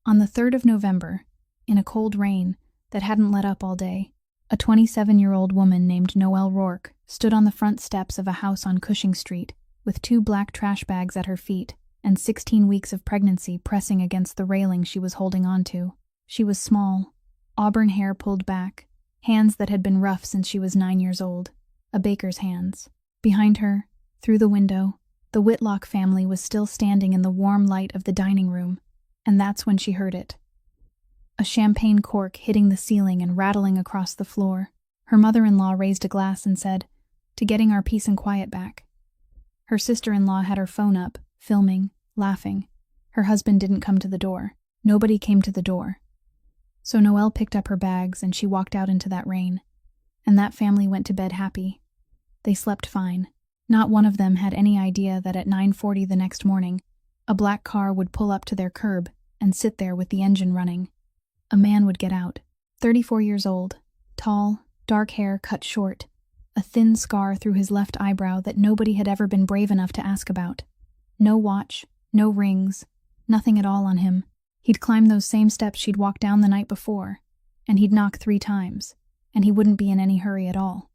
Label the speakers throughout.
Speaker 1: On the 3rd of November, in a cold rain that hadn't let up all day, a 27-year-old woman named Noelle Rourke stood on the front steps of a house on Cushing Street with 2 black trash bags at her feet and 16 weeks of pregnancy pressing against the railing she was holding onto. She was small, auburn hair pulled back, hands that had been rough since she was 9 years old, a baker's hands. Behind her, through the window, the Whitlock family was still standing in the warm light of the dining room, and that's when she heard it. A champagne cork hitting the ceiling and rattling across the floor. Her mother-in-law raised a glass and said, "To getting our peace and quiet back." Her sister-in-law had her phone up, filming, laughing. Her husband didn't come to the door. Nobody came to the door. So Noelle picked up her bags and she walked out into that rain. And that family went to bed happy. They slept fine. Not one of them had any idea that at 9:40 the next morning, a black car would pull up to their curb and sit there with the engine running. A man would get out, 34 years old, tall, dark hair cut short, a thin scar through his left eyebrow that nobody had ever been brave enough to ask about. No watch, no rings, nothing at all on him. He'd climb those same steps she'd walked down the night before, and he'd knock 3 times, and he wouldn't be in any hurry at all.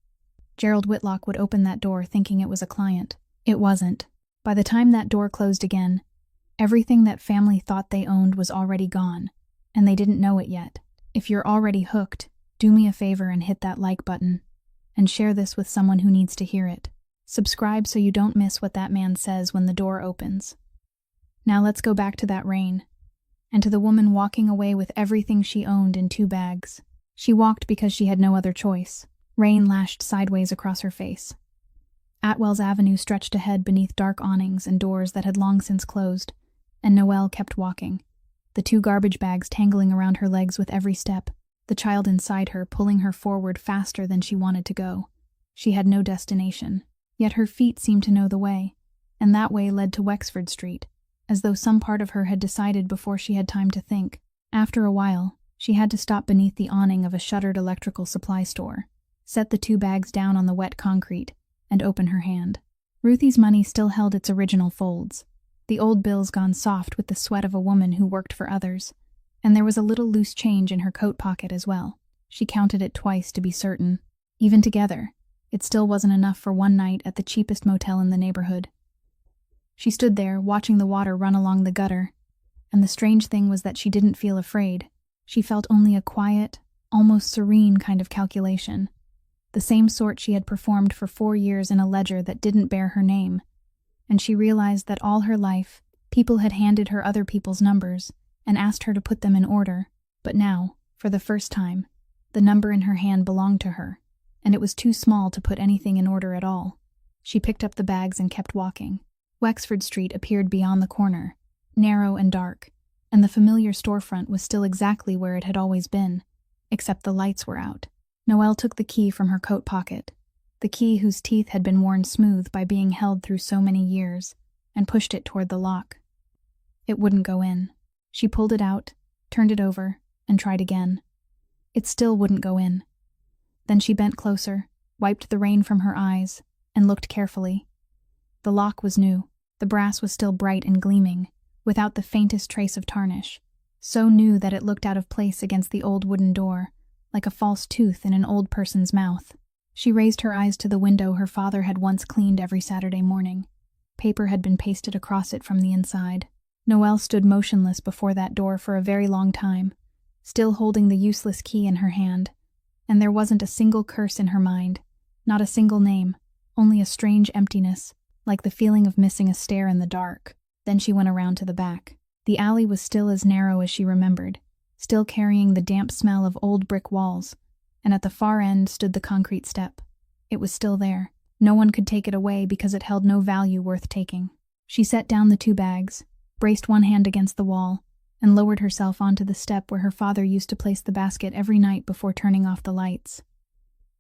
Speaker 1: Gerald Whitlock would open that door thinking it was a client. It wasn't. By the time that door closed again, everything that family thought they owned was already gone, and they didn't know it yet. If you're already hooked, do me a favor and hit that like button, and share this with someone who needs to hear it. Subscribe so you don't miss what that man says when the door opens. Now let's go back to that rain, and to the woman walking away with everything she owned in 2 bags. She walked because she had no other choice. Rain lashed sideways across her face. Atwell's Avenue stretched ahead beneath dark awnings and doors that had long since closed, and Noelle kept walking, the 2 garbage bags tangling around her legs with every step, the child inside her pulling her forward faster than she wanted to go. She had no destination, yet her feet seemed to know the way, and that way led to Wexford Street, as though some part of her had decided before she had time to think. After a while, she had to stop beneath the awning of a shuttered electrical supply store, set the 2 bags down on the wet concrete, and open her hand. Ruthie's money still held its original folds, the old bills gone soft with the sweat of a woman who worked for others, and there was a little loose change in her coat pocket as well. She counted it twice to be certain. Even together, it still wasn't enough for one night at the cheapest motel in the neighborhood. She stood there, watching the water run along the gutter, and the strange thing was that she didn't feel afraid. She felt only a quiet, almost serene kind of calculation, the same sort she had performed for 4 years in a ledger that didn't bear her name, and she realized that all her life, people had handed her other people's numbers and asked her to put them in order, but now, for the first time, the number in her hand belonged to her, and it was too small to put anything in order at all. She picked up the bags and kept walking. Wexford Street appeared beyond the corner, narrow and dark, and the familiar storefront was still exactly where it had always been, except the lights were out. Noelle took the key from her coat pocket, the key whose teeth had been worn smooth by being held through so many years, and pushed it toward the lock. It wouldn't go in. She pulled it out, turned it over, and tried again. It still wouldn't go in. Then she bent closer, wiped the rain from her eyes, and looked carefully. The lock was new. The brass was still bright and gleaming, without the faintest trace of tarnish, so new that it looked out of place against the old wooden door, like a false tooth in an old person's mouth. She raised her eyes to the window her father had once cleaned every Saturday morning. Paper had been pasted across it from the inside. Noelle stood motionless before that door for a very long time, still holding the useless key in her hand, and there wasn't a single curse in her mind, not a single name, only a strange emptiness, like the feeling of missing a stair in the dark. Then she went around to the back. The alley was still as narrow as she remembered, still carrying the damp smell of old brick walls, and at the far end stood the concrete step. It was still there. No one could take it away because it held no value worth taking. She set down the 2 bags, braced one hand against the wall, and lowered herself onto the step where her father used to place the basket every night before turning off the lights.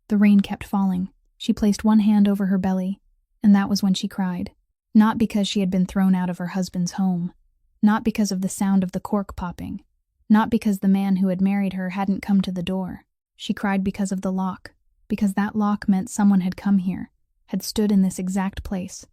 Speaker 1: The rain kept falling. She placed one hand over her belly, and that was when she cried. Not because she had been thrown out of her husband's home, not because of the sound of the cork popping, not because the man who had married her hadn't come to the door. She cried because of the lock, because that lock meant someone had come here, had stood in this exact place,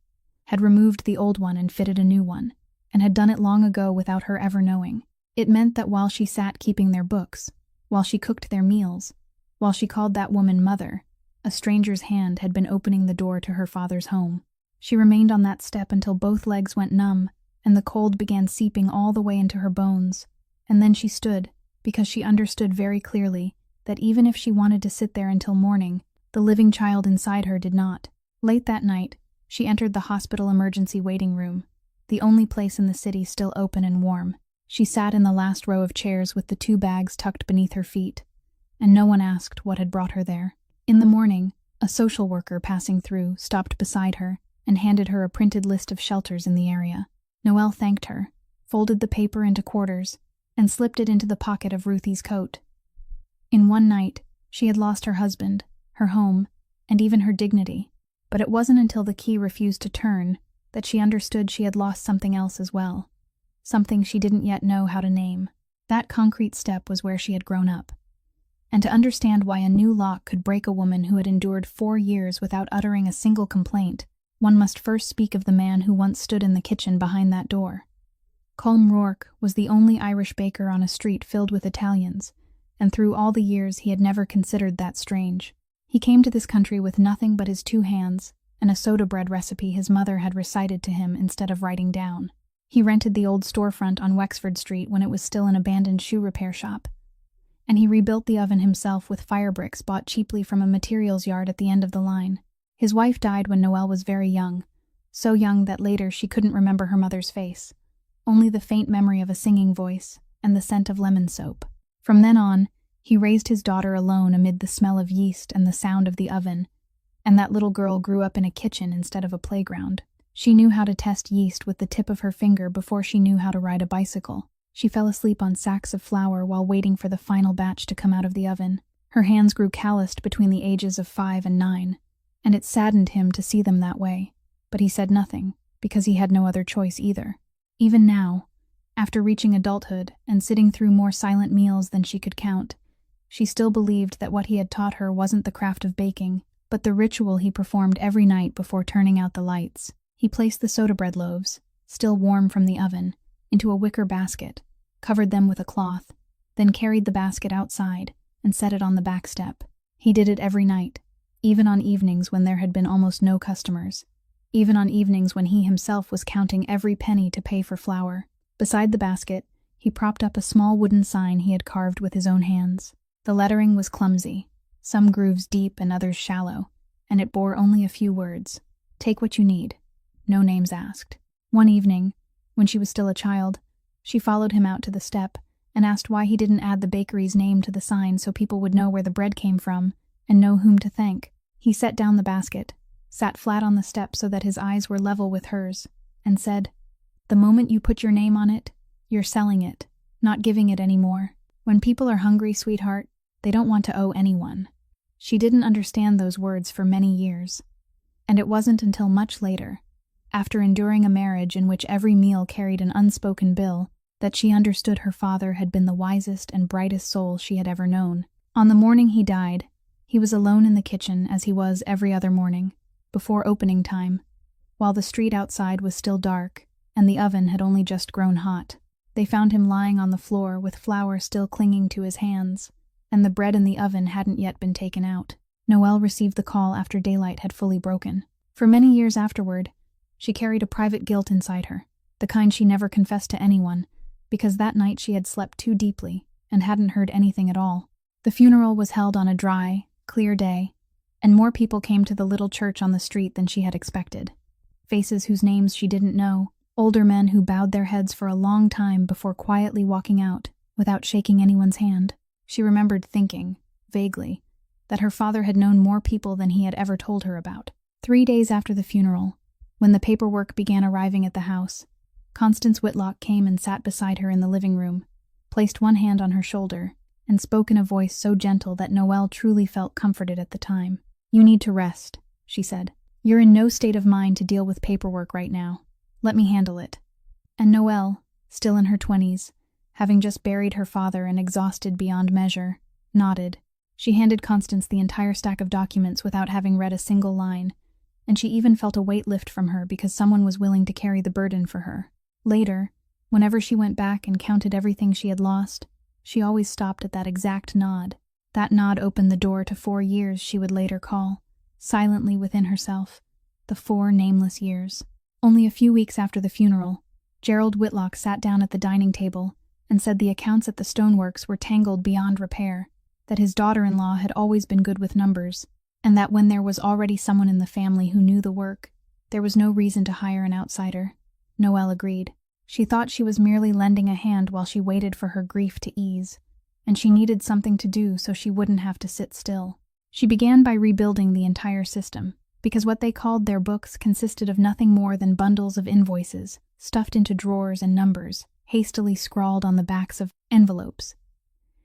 Speaker 1: had removed the old one and fitted a new one, and had done it long ago without her ever knowing. It meant that while she sat keeping their books, while she cooked their meals, while she called that woman mother, a stranger's hand had been opening the door to her father's home. She remained on that step until both legs went numb and the cold began seeping all the way into her bones, and then she stood, because she understood very clearly that even if she wanted to sit there until morning, the living child inside her did not. Late that night, she entered the hospital emergency waiting room, the only place in the city still open and warm. She sat in the last row of chairs with the 2 bags tucked beneath her feet, and no one asked what had brought her there. In the morning, a social worker passing through stopped beside her and handed her a printed list of shelters in the area. Noelle thanked her, folded the paper into quarters, and slipped it into the pocket of Ruthie's coat. In one night, she had lost her husband, her home, and even her dignity, but it wasn't until the key refused to turn that she understood she had lost something else as well, something she didn't yet know how to name. That concrete step was where she had grown up. And to understand why a new lock could break a woman who had endured 4 years without uttering a single complaint, one must first speak of the man who once stood in the kitchen behind that door. Colm Rourke was the only Irish baker on a street filled with Italians, and through all the years he had never considered that strange. He came to this country with nothing but his 2 hands and a soda bread recipe his mother had recited to him instead of writing down. He rented the old storefront on Wexford Street when it was still an abandoned shoe repair shop, and he rebuilt the oven himself with fire bricks bought cheaply from a materials yard at the end of the line. His wife died when Noelle was very young, so young that later she couldn't remember her mother's face, only the faint memory of a singing voice and the scent of lemon soap. From then on, he raised his daughter alone amid the smell of yeast and the sound of the oven, and that little girl grew up in a kitchen instead of a playground. She knew how to test yeast with the tip of her finger before she knew how to ride a bicycle. She fell asleep on sacks of flour while waiting for the final batch to come out of the oven. Her hands grew calloused between the ages of 5 and 9, and it saddened him to see them that way, but he said nothing, because he had no other choice either. Even now, after reaching adulthood and sitting through more silent meals than she could count, she still believed that what he had taught her wasn't the craft of baking, but the ritual he performed every night before turning out the lights. He placed the soda bread loaves, still warm from the oven, into a wicker basket, covered them with a cloth, then carried the basket outside and set it on the back step. He did it every night, even on evenings when there had been almost no customers, even on evenings when he himself was counting every penny to pay for flour. Beside the basket, he propped up a small wooden sign he had carved with his own hands. The lettering was clumsy, some grooves deep and others shallow, and it bore only a few words. Take what you need. No names asked. One evening, when she was still a child, she followed him out to the step and asked why he didn't add the bakery's name to the sign so people would know where the bread came from and know whom to thank. He set down the basket, sat flat on the step so that his eyes were level with hers, and said, "The moment you put your name on it, you're selling it, not giving it anymore. When people are hungry, sweetheart, they don't want to owe anyone." She didn't understand those words for many years, and it wasn't until much later, after enduring a marriage in which every meal carried an unspoken bill, that she understood her father had been the wisest and brightest soul she had ever known. On the morning he died, he was alone in the kitchen as he was every other morning, before opening time, while the street outside was still dark and the oven had only just grown hot. They found him lying on the floor with flour still clinging to his hands, and the bread in the oven hadn't yet been taken out. Noelle received the call after daylight had fully broken. For many years afterward, she carried a private guilt inside her, the kind she never confessed to anyone, because that night she had slept too deeply and hadn't heard anything at all. The funeral was held on a dry, clear day, and more people came to the little church on the street than she had expected. Faces whose names she didn't know, older men who bowed their heads for a long time before quietly walking out without shaking anyone's hand. She remembered thinking, vaguely, that her father had known more people than he had ever told her about. 3 days after the funeral, when the paperwork began arriving at the house, Constance Whitlock came and sat beside her in the living room, placed one hand on her shoulder, and spoke in a voice so gentle that Noelle truly felt comforted at the time. "You need to rest," she said. "You're in no state of mind to deal with paperwork right now. Let me handle it." And Noelle, still in her 20s, having just buried her father and exhausted beyond measure, nodded. She handed Constance the entire stack of documents without having read a single line, and she even felt a weight lift from her because someone was willing to carry the burden for her. Later, Whenever she went back and counted everything she had lost, she always stopped at that exact nod. That nod opened the door to 4 years she would later call, silently within herself, the 4 nameless years. Only a few weeks after the funeral, Gerald Whitlock sat down at the dining table and said the accounts at the stoneworks were tangled beyond repair, that his daughter-in-law had always been good with numbers, and that when there was already someone in the family who knew the work, there was no reason to hire an outsider. Noelle agreed. She thought she was merely lending a hand while she waited for her grief to ease, and she needed something to do so she wouldn't have to sit still. She began by rebuilding the entire system, because what they called their books consisted of nothing more than bundles of invoices, stuffed into drawers and numbers, hastily scrawled on the backs of envelopes.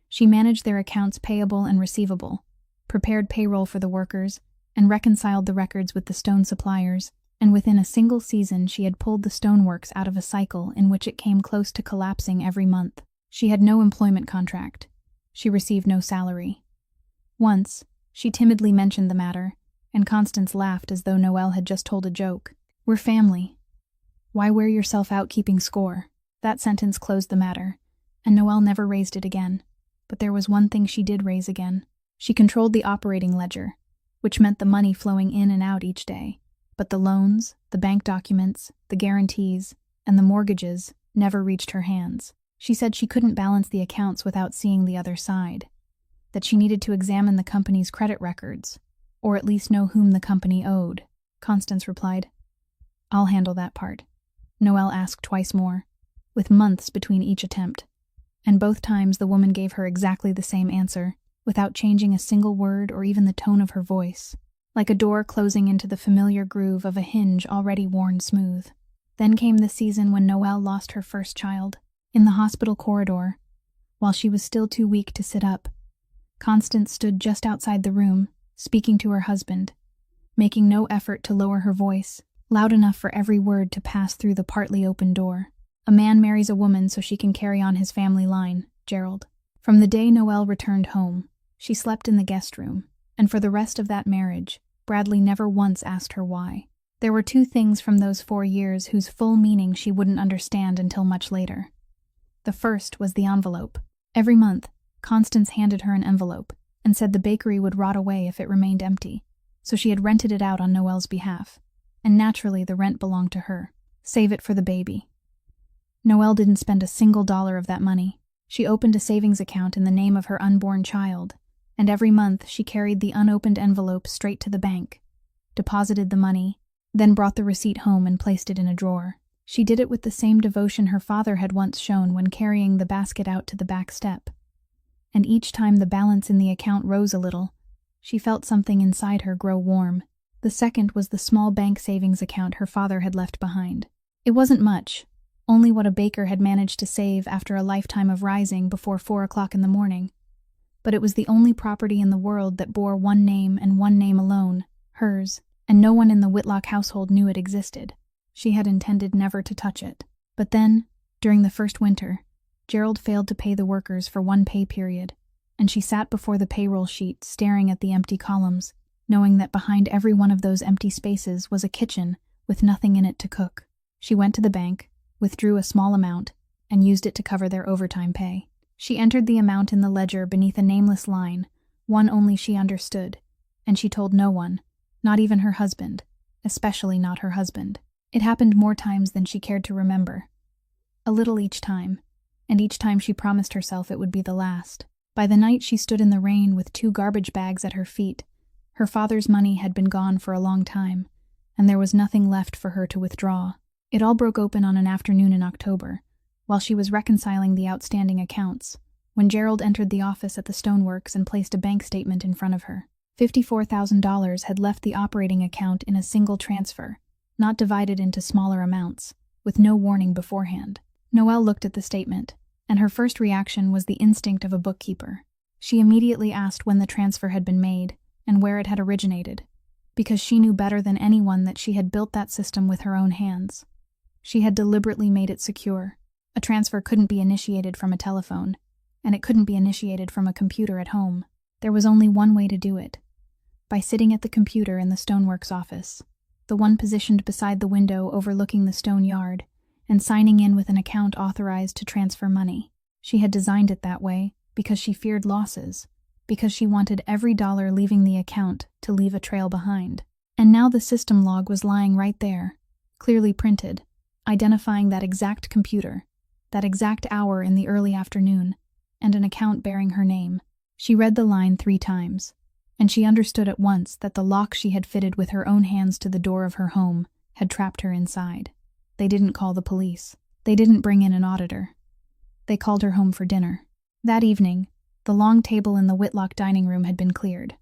Speaker 1: She managed their accounts payable and receivable, prepared payroll for the workers, and reconciled the records with the stone suppliers, and within a single season she had pulled the stoneworks out of a cycle in which it came close to collapsing every month. She had no employment contract. She received no salary. Once, she timidly mentioned the matter, and Constance laughed as though Noelle had just told a joke. "We're family. Why wear yourself out keeping score?" That sentence closed the matter, and Noelle never raised it again. But there was one thing she did raise again. She controlled the operating ledger, which meant the money flowing in and out each day. But the loans, the bank documents, the guarantees, and the mortgages never reached her hands. She said she couldn't balance the accounts without seeing the other side, that she needed to examine the company's credit records, or at least know whom the company owed. Constance replied, "I'll handle that part." Noelle asked twice more, with months between each attempt, and both times the woman gave her exactly the same answer, without changing a single word or even the tone of her voice, like a door closing into the familiar groove of a hinge already worn smooth. Then came the season when Noelle lost her first child. In the hospital corridor, while she was still too weak to sit up, Constance stood just outside the room, speaking to her husband, making no effort to lower her voice, loud enough for every word to pass through the partly open door. "A man marries a woman so she can carry on his family line, Gerald." From the day Noelle returned home, she slept in the guest room, and for the rest of that marriage, Bradley never once asked her why. There were 2 things from those 4 years whose full meaning she wouldn't understand until much later. The first was the envelope. Every month, Constance handed her an envelope and said the bakery would rot away if it remained empty, so she had rented it out on Noelle's behalf, and naturally the rent belonged to her. Save it for the baby. Noelle didn't spend a single dollar of that money. She opened a savings account in the name of her unborn child, and every month she carried the unopened envelope straight to the bank, deposited the money, then brought the receipt home and placed it in a drawer. She did it with the same devotion her father had once shown when carrying the basket out to the back step. And each time the balance in the account rose a little, she felt something inside her grow warm. The second was the small bank savings account her father had left behind. It wasn't much, only what a baker had managed to save after a lifetime of rising before 4 o'clock in the morning. But it was the only property in the world that bore one name and one name alone, hers, and no one in the Whitlock household knew it existed. She had intended never to touch it. But then, during the first winter, Gerald failed to pay the workers for 1 pay period, and she sat before the payroll sheet staring at the empty columns, knowing that behind every one of those empty spaces was a kitchen with nothing in it to cook. She went to the bank, withdrew a small amount, and used it to cover their overtime pay. She entered the amount in the ledger beneath a nameless line, one only she understood, and she told no one, not even her husband, especially not her husband. It happened more times than she cared to remember. A little each time, and each time she promised herself it would be the last. By the night she stood in the rain with 2 garbage bags at her feet. Her father's money had been gone for a long time, and there was nothing left for her to withdraw. It all broke open on an afternoon in October, while she was reconciling the outstanding accounts, when Gerald entered the office at the stoneworks and placed a bank statement in front of her. $54,000 had left the operating account in a single transfer, not divided into smaller amounts, with no warning beforehand. Noelle looked at the statement, and her first reaction was the instinct of a bookkeeper. She immediately asked when the transfer had been made and where it had originated, because she knew better than anyone that she had built that system with her own hands. She had deliberately made it secure. A transfer couldn't be initiated from a telephone, and it couldn't be initiated from a computer at home. There was only one way to do it: by sitting at the computer in the stoneworks office, the one positioned beside the window overlooking the stone yard, and signing in with an account authorized to transfer money. She had designed it that way because she feared losses, because she wanted every dollar leaving the account to leave a trail behind. And now the system log was lying right there, clearly printed, identifying that exact computer, that exact hour in the early afternoon, and an account bearing her name. She read the line 3 times, and she understood at once that the lock she had fitted with her own hands to the door of her home had trapped her inside. They didn't call the police. They didn't bring in an auditor. They called her home for dinner. That evening, the long table in the Whitlock dining room had been cleared.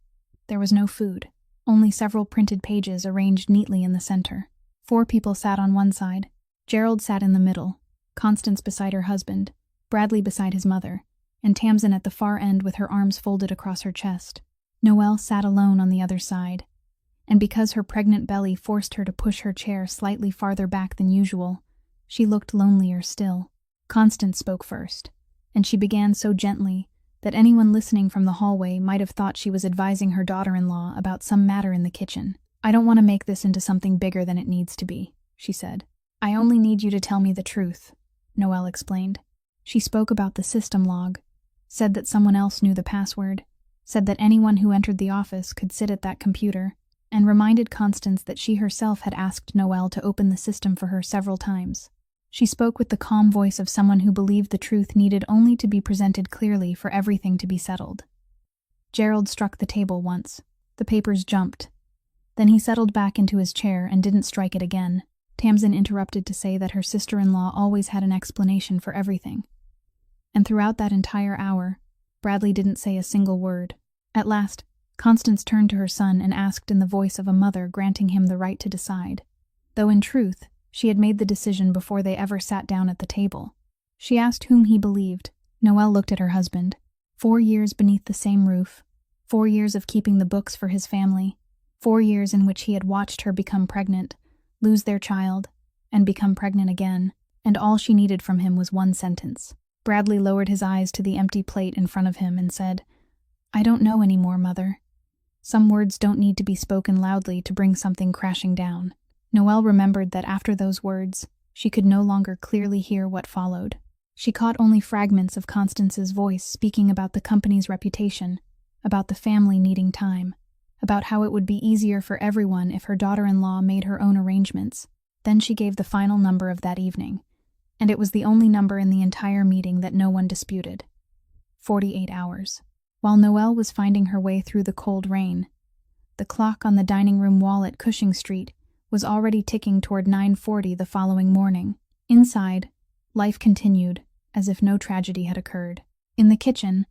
Speaker 1: There was no food, only several printed pages arranged neatly in the center. 4 people sat on one side. Gerald sat in the middle, Constance beside her husband, Bradley beside his mother, and Tamsin at the far end with her arms folded across her chest. Noelle sat alone on the other side, and because her pregnant belly forced her to push her chair slightly farther back than usual, she looked lonelier still. Constance spoke first, and she began so gently that anyone listening from the hallway might have thought she was advising her daughter-in-law about some matter in the kitchen. "I don't want to make this into something bigger than it needs to be," she said. "I only need you to tell me the truth," Noelle explained. She spoke about the system log, said that someone else knew the password, said that anyone who entered the office could sit at that computer, and reminded Constance that she herself had asked Noelle to open the system for her several times. She spoke with the calm voice of someone who believed the truth needed only to be presented clearly for everything to be settled. Gerald struck the table once. The papers jumped. Then he settled back into his chair and didn't strike it again. Tamsin interrupted to say that her sister-in-law always had an explanation for everything. And throughout that entire hour, Bradley didn't say a single word. At last, Constance turned to her son and asked in the voice of a mother granting him the right to decide, though in truth, she had made the decision before they ever sat down at the table. She asked whom he believed. Noelle looked at her husband. 4 years beneath the same roof, 4 years of keeping the books for his family, 4 years in which he had watched her become pregnant, lose their child, and become pregnant again, and all she needed from him was one sentence. Bradley lowered his eyes to the empty plate in front of him and said, "I don't know anymore, Mother. Some words don't need to be spoken loudly to bring something crashing down." Noelle remembered that after those words, she could no longer clearly hear what followed. She caught only fragments of Constance's voice speaking about the company's reputation, about the family needing time, about how it would be easier for everyone if her daughter-in-law made her own arrangements. Then she gave the final number of that evening, and it was the only number in the entire meeting that no one disputed. 48 hours. While Noelle was finding her way through the cold rain, the clock on the dining room wall at Cushing Street was already ticking toward 9:40 the following morning. Inside, life continued, as if no tragedy had occurred. In the kitchen,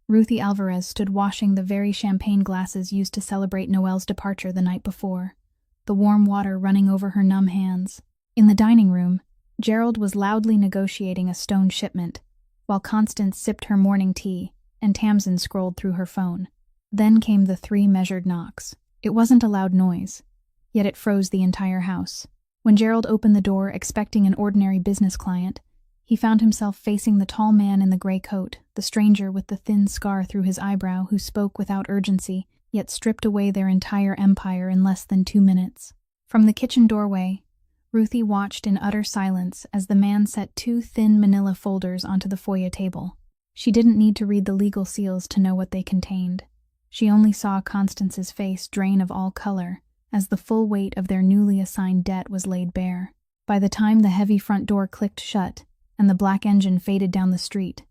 Speaker 1: Ruthie Alvarez stood washing the very champagne glasses used to celebrate Noelle's departure the night before, the warm water running over her numb hands. In the dining room, Gerald was loudly negotiating a stone shipment, while Constance sipped her morning tea and Tamsin scrolled through her phone. Then came the 3 measured knocks. It wasn't a loud noise, yet it froze the entire house. When Gerald opened the door expecting an ordinary business client, he found himself facing the tall man in the gray coat, the stranger with the thin scar through his eyebrow who spoke without urgency, yet stripped away their entire empire in less than 2 minutes. From the kitchen doorway, Ruthie watched in utter silence as the man set 2 thin manila folders onto the foyer table. She didn't need to read the legal seals to know what they contained. She only saw Constance's face drain of all color as the full weight of their newly assigned debt was laid bare. By the time the heavy front door clicked shut and the black engine faded down the street,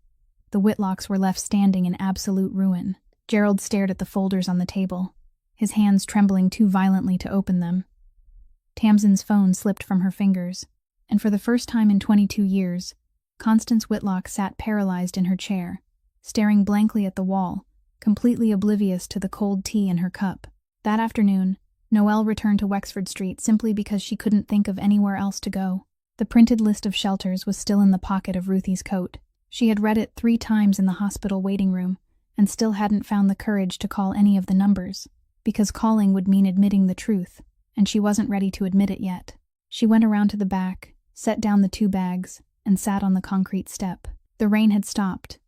Speaker 1: the Whitlocks were left standing in absolute ruin. Gerald stared at the folders on the table, his hands trembling too violently to open them. Tamsin's phone slipped from her fingers, and for the first time in 22 years, Constance Whitlock sat paralyzed in her chair, staring blankly at the wall, completely oblivious to the cold tea in her cup. That afternoon, Noelle returned to Wexford Street simply because she couldn't think of anywhere else to go. The printed list of shelters was still in the pocket of Ruthie's coat. She had read it 3 times in the hospital waiting room, and still hadn't found the courage to call any of the numbers, because calling would mean admitting the truth, and she wasn't ready to admit it yet. She went around to the back, set down the 2 bags, and sat on the concrete step. The rain had stopped,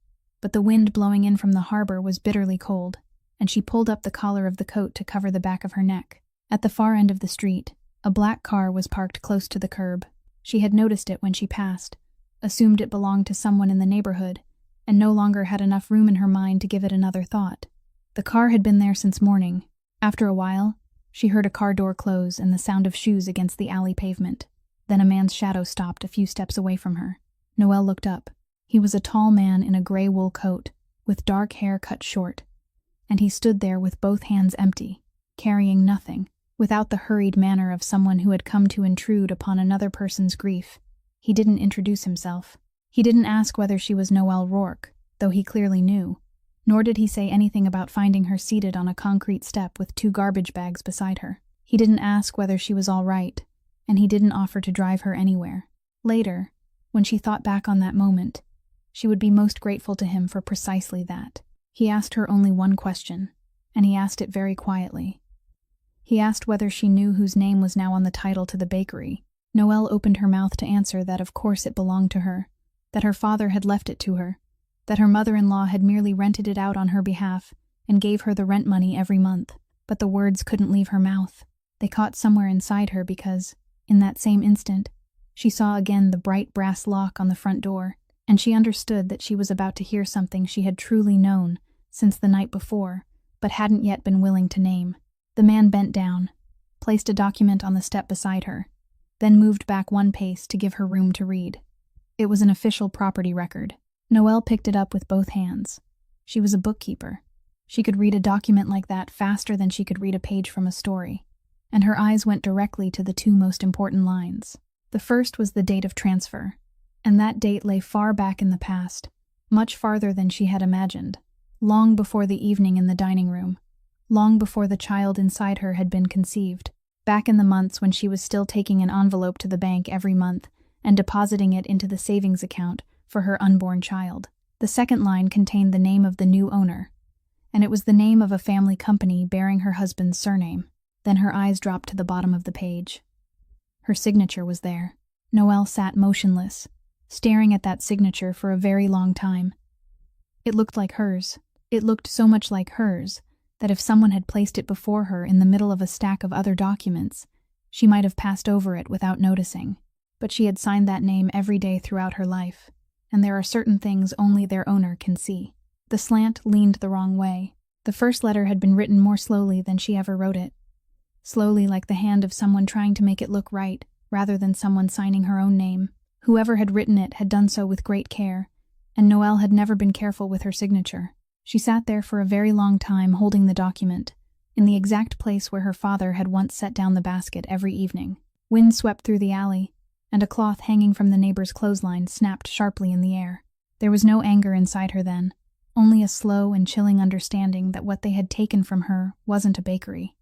Speaker 1: but the wind blowing in from the harbor was bitterly cold, and she pulled up the collar of the coat to cover the back of her neck. At the far end of the street, a black car was parked close to the curb. She had noticed it when she passed, assumed it belonged to someone in the neighborhood, and no longer had enough room in her mind to give it another thought. The car had been there since morning. After a while, she heard a car door close and the sound of shoes against the alley pavement. Then a man's shadow stopped a few steps away from her. Noelle looked up. He was a tall man in a gray wool coat, with dark hair cut short, and he stood there with both hands empty, carrying nothing, without the hurried manner of someone who had come to intrude upon another person's grief. He didn't introduce himself. He didn't ask whether she was Noelle Rourke, though he clearly knew. Nor did he say anything about finding her seated on a concrete step with 2 garbage bags beside her. He didn't ask whether she was all right, and he didn't offer to drive her anywhere. Later, when she thought back on that moment, she would be most grateful to him for precisely that. He asked her only one question, and he asked it very quietly. He asked whether she knew whose name was now on the title to the bakery. Noelle opened her mouth to answer that of course it belonged to her, that her father had left it to her, that her mother-in-law had merely rented it out on her behalf and gave her the rent money every month. But the words couldn't leave her mouth. They caught somewhere inside her because, in that same instant, she saw again the bright brass lock on the front door, and she understood that she was about to hear something she had truly known since the night before, but hadn't yet been willing to name. The man bent down, placed a document on the step beside her, then moved back 1 pace to give her room to read. It was an official property record. Noelle picked it up with both hands. She was a bookkeeper. She could read a document like that faster than she could read a page from a story, and her eyes went directly to the 2 most important lines. The first was the date of transfer, and that date lay far back in the past, much farther than she had imagined, long before the evening in the dining room, long before the child inside her had been conceived, back in the months when she was still taking an envelope to the bank every month and depositing it into the savings account for her unborn child. The second line contained the name of the new owner, and it was the name of a family company bearing her husband's surname. Then her eyes dropped to the bottom of the page. Her signature was there. Noelle sat motionless, staring at that signature for a very long time. It looked like hers. It looked so much like hers that if someone had placed it before her in the middle of a stack of other documents, she might have passed over it without noticing. But she had signed that name every day throughout her life, and there are certain things only their owner can see. The slant leaned the wrong way. The first letter had been written more slowly than she ever wrote it. Slowly, like the hand of someone trying to make it look right, rather than someone signing her own name. Whoever had written it had done so with great care, and Noelle had never been careful with her signature. She sat there for a very long time holding the document, in the exact place where her father had once set down the basket every evening. Wind swept through the alley, and a cloth hanging from the neighbor's clothesline snapped sharply in the air. There was no anger inside her then, only a slow and chilling understanding that what they had taken from her wasn't a bakery.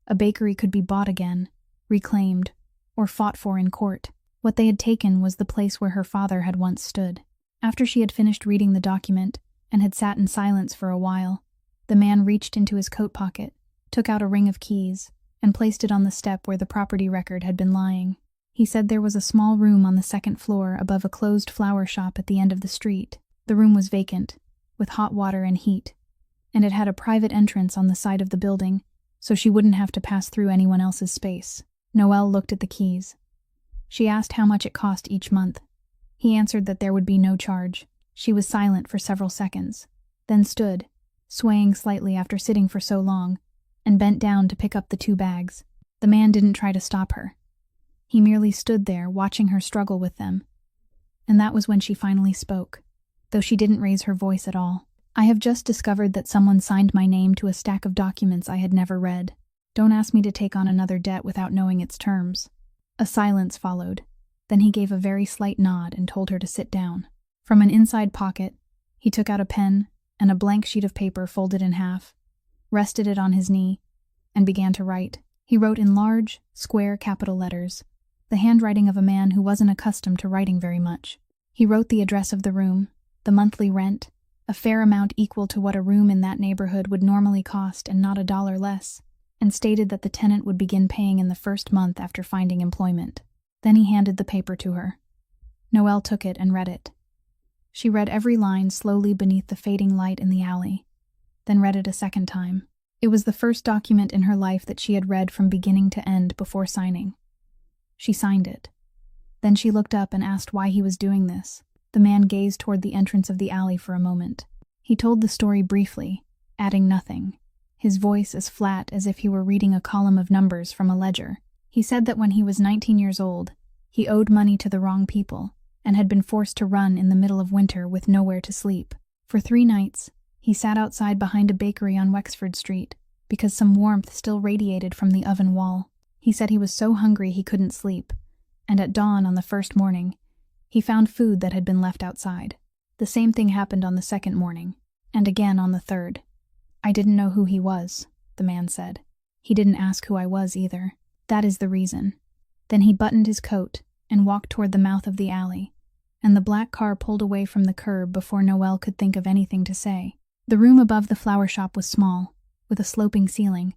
Speaker 1: A bakery could be bought again, reclaimed, or fought for in court. What they had taken was the place where her father had once stood. After she had finished reading the document and had sat in silence for a while, the man reached into his coat pocket, took out a ring of keys, and placed it on the step where the property record had been lying. He said there was a small room on the 2nd floor above a closed flower shop at the end of the street. The room was vacant, with hot water and heat, and it had a private entrance on the side of the building, so she wouldn't have to pass through anyone else's space. Noelle looked at the keys. She asked how much it cost each month. He answered that there would be no charge. She was silent for several seconds, then stood, swaying slightly after sitting for so long, and bent down to pick up the 2 bags. The man didn't try to stop her. He merely stood there, watching her struggle with them. And that was when she finally spoke, though she didn't raise her voice at all. I have just discovered that someone signed my name to a stack of documents I had never read. Don't ask me to take on another debt without knowing its terms. A silence followed. Then he gave a very slight nod and told her to sit down. From an inside pocket, he took out a pen and a blank sheet of paper folded in half, rested it on his knee, and began to write. He wrote in large, square capital letters, the handwriting of a man who wasn't accustomed to writing very much. He wrote the address of the room, the monthly rent, a fair amount equal to what a room in that neighborhood would normally cost and not $1 less, and stated that the tenant would begin paying in the first month after finding employment. Then he handed the paper to her. Noelle took it and read it. She read every line slowly beneath the fading light in the alley, then read it a second time. It was the first document in her life that she had read from beginning to end before signing. She signed it. Then she looked up and asked why he was doing this. The man gazed toward the entrance of the alley for a moment. He told the story briefly, adding nothing, his voice as flat as if he were reading a column of numbers from a ledger. He said that when he was 19 years old, he owed money to the wrong people and had been forced to run in the middle of winter with nowhere to sleep. For 3 nights, he sat outside behind a bakery on Wexford Street because some warmth still radiated from the oven wall. He said he was so hungry he couldn't sleep, and at dawn on the first morning, he found food that had been left outside. The same thing happened on the second morning, and again on the third. I didn't know who he was, the man said. He didn't ask who I was either. That is the reason. Then he buttoned his coat and walked toward the mouth of the alley, and the black car pulled away from the curb before Noelle could think of anything to say. The room above the flower shop was small, with a sloping ceiling,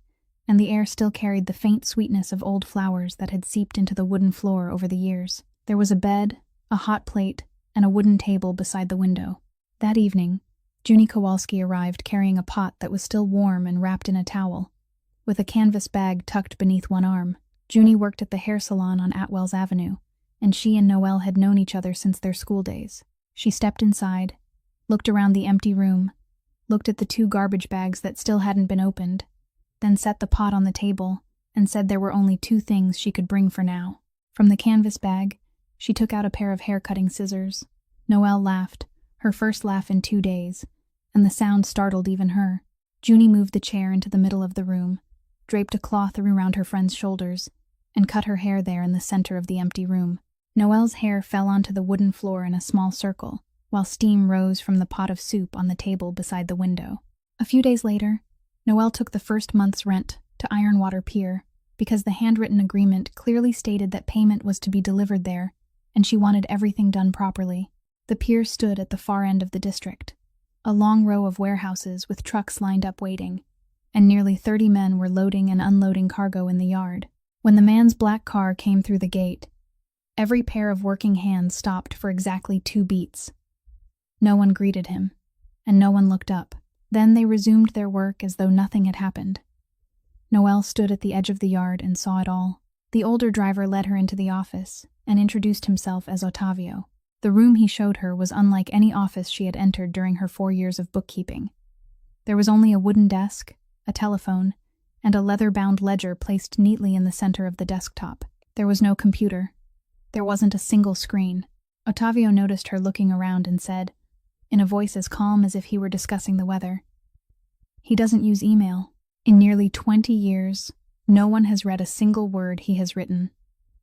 Speaker 1: and the air still carried the faint sweetness of old flowers that had seeped into the wooden floor over the years. There was a bed, a hot plate, and a wooden table beside the window. That evening, Junie Kowalski arrived carrying a pot that was still warm and wrapped in a towel, with a canvas bag tucked beneath one arm. Junie worked at the hair salon on Atwell's Avenue, and she and Noelle had known each other since their school days. She stepped inside, looked around the empty room, looked at the 2 garbage bags that still hadn't been opened, then set the pot on the table and said there were only 2 things she could bring for now. From the canvas bag, she took out a pair of hair-cutting scissors. Noelle laughed, her first laugh in 2 days, and the sound startled even her. Junie moved the chair into the middle of the room, draped a cloth around her friend's shoulders, and cut her hair there in the center of the empty room. Noelle's hair fell onto the wooden floor in a small circle, while steam rose from the pot of soup on the table beside the window. A few days later, Noelle took the first month's rent to Ironwater Pier because the handwritten agreement clearly stated that payment was to be delivered there, and she wanted everything done properly. The pier stood at the far end of the district, a long row of warehouses with trucks lined up waiting, and nearly 30 men were loading and unloading cargo in the yard. When the man's black car came through the gate, every pair of working hands stopped for exactly 2 beats. No one greeted him, and no one looked up. Then they resumed their work as though nothing had happened. Noelle stood at the edge of the yard and saw it all. The older driver led her into the office and introduced himself as Ottavio. The room he showed her was unlike any office she had entered during her 4 years of bookkeeping. There was only a wooden desk, a telephone, and a leather-bound ledger placed neatly in the center of the desktop. There was no computer. There wasn't a single screen. Ottavio noticed her looking around and said, in a voice as calm as if he were discussing the weather, "He doesn't use email. In nearly 20 years, no one has read a single word he has written."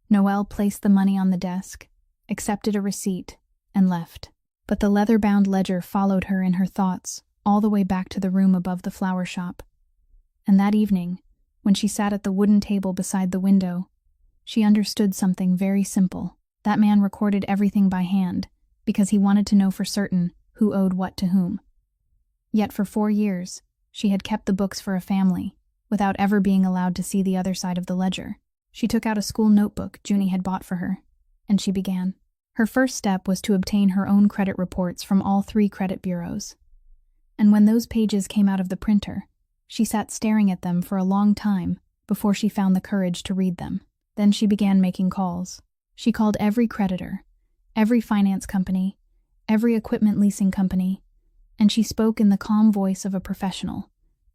Speaker 1: Noelle placed the money on the desk, accepted a receipt, and left. But the leather-bound ledger followed her in her thoughts all the way back to the room above the flower shop. And that evening, when she sat at the wooden table beside the window, she understood something very simple. That man recorded everything by hand because he wanted to know for certain who owed what to whom. Yet for 4 years, she had kept the books for a family, without ever being allowed to see the other side of the ledger. She took out a school notebook Junie had bought for her, and she began. Her first step was to obtain her own credit reports from all 3 credit bureaus. And when those pages came out of the printer, she sat staring at them for a long time before she found the courage to read them. Then she began making calls. She called every creditor, every finance company, every equipment leasing company, and she spoke in the calm voice of a professional,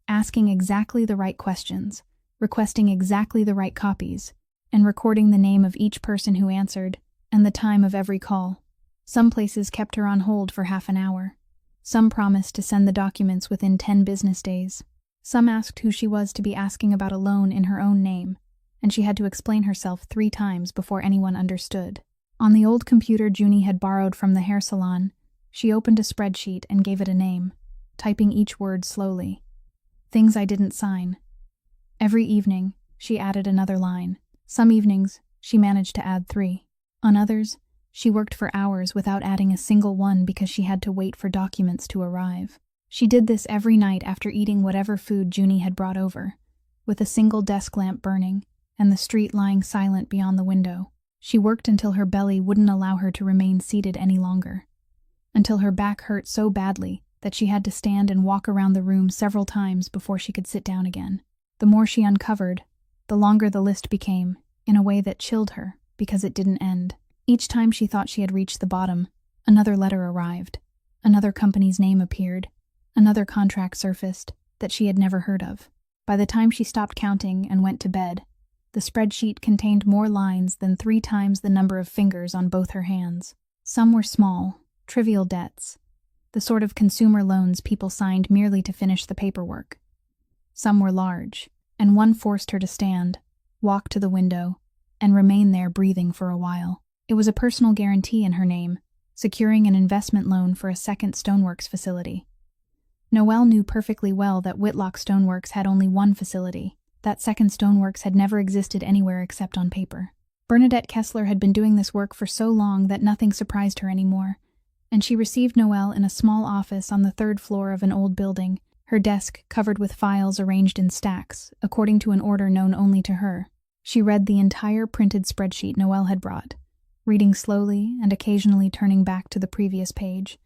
Speaker 1: asking exactly the right questions, requesting exactly the right copies, and recording the name of each person who answered and the time of every call. Some places kept her on hold for half an hour. Some promised to send the documents within 10 business days. Some asked who she was to be asking about a loan in her own name, and she had to explain herself 3 times before anyone understood. On the old computer Junie had borrowed from the hair salon, she opened a spreadsheet and gave it a name, typing each word slowly. Things I didn't sign. Every evening, she added another line. Some evenings, she managed to add 3. On others, she worked for hours without adding a single one because she had to wait for documents to arrive. She did this every night after eating whatever food Junie had brought over, with a single desk lamp burning and the street lying silent beyond the window. She worked until her belly wouldn't allow her to remain seated any longer, until her back hurt so badly that she had to stand and walk around the room several times before she could sit down again. The more she uncovered, the longer the list became, in a way that chilled her because it didn't end. Each time she thought she had reached the bottom, another letter arrived. Another company's name appeared. Another contract surfaced that she had never heard of. By the time she stopped counting and went to bed, the spreadsheet contained more lines than 3 times the number of fingers on both her hands. Some were small, trivial debts, the sort of consumer loans people signed merely to finish the paperwork. Some were large, and one forced her to stand, walk to the window, and remain there breathing for a while. It was a personal guarantee in her name, securing an investment loan for a second stoneworks facility. Noelle knew perfectly well that Whitlock Stoneworks had only one facility. That second stoneworks had never existed anywhere except on paper. Bernadette Kessler had been doing this work for so long that nothing surprised her anymore, and she received Noelle in a small office on the 3rd floor of an old building, her desk covered with files arranged in stacks, according to an order known only to her. She read the entire printed spreadsheet Noelle had brought, reading slowly and occasionally turning back to the previous page,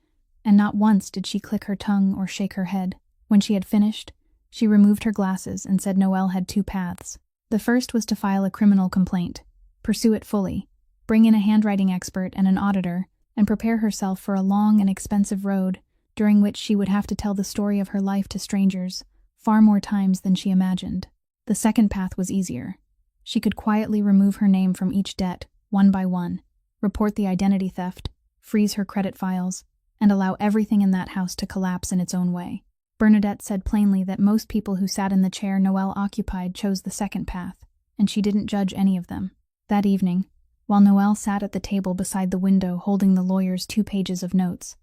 Speaker 1: and not once did she click her tongue or shake her head. When she had finished, she removed her glasses and said Noelle had 2 paths. The first was to file a criminal complaint, pursue it fully, bring in a handwriting expert and an auditor, and prepare herself for a long and expensive road during which she would have to tell the story of her life to strangers, far more times than she imagined. The second path was easier. She could quietly remove her name from each debt, one by one, report the identity theft, freeze her credit files, and allow everything in that house to collapse in its own way. Bernadette said plainly that most people who sat in the chair Noelle occupied chose the second path, and she didn't judge any of them. That evening, while Noelle sat at the table beside the window holding the lawyer's 2 pages of notes,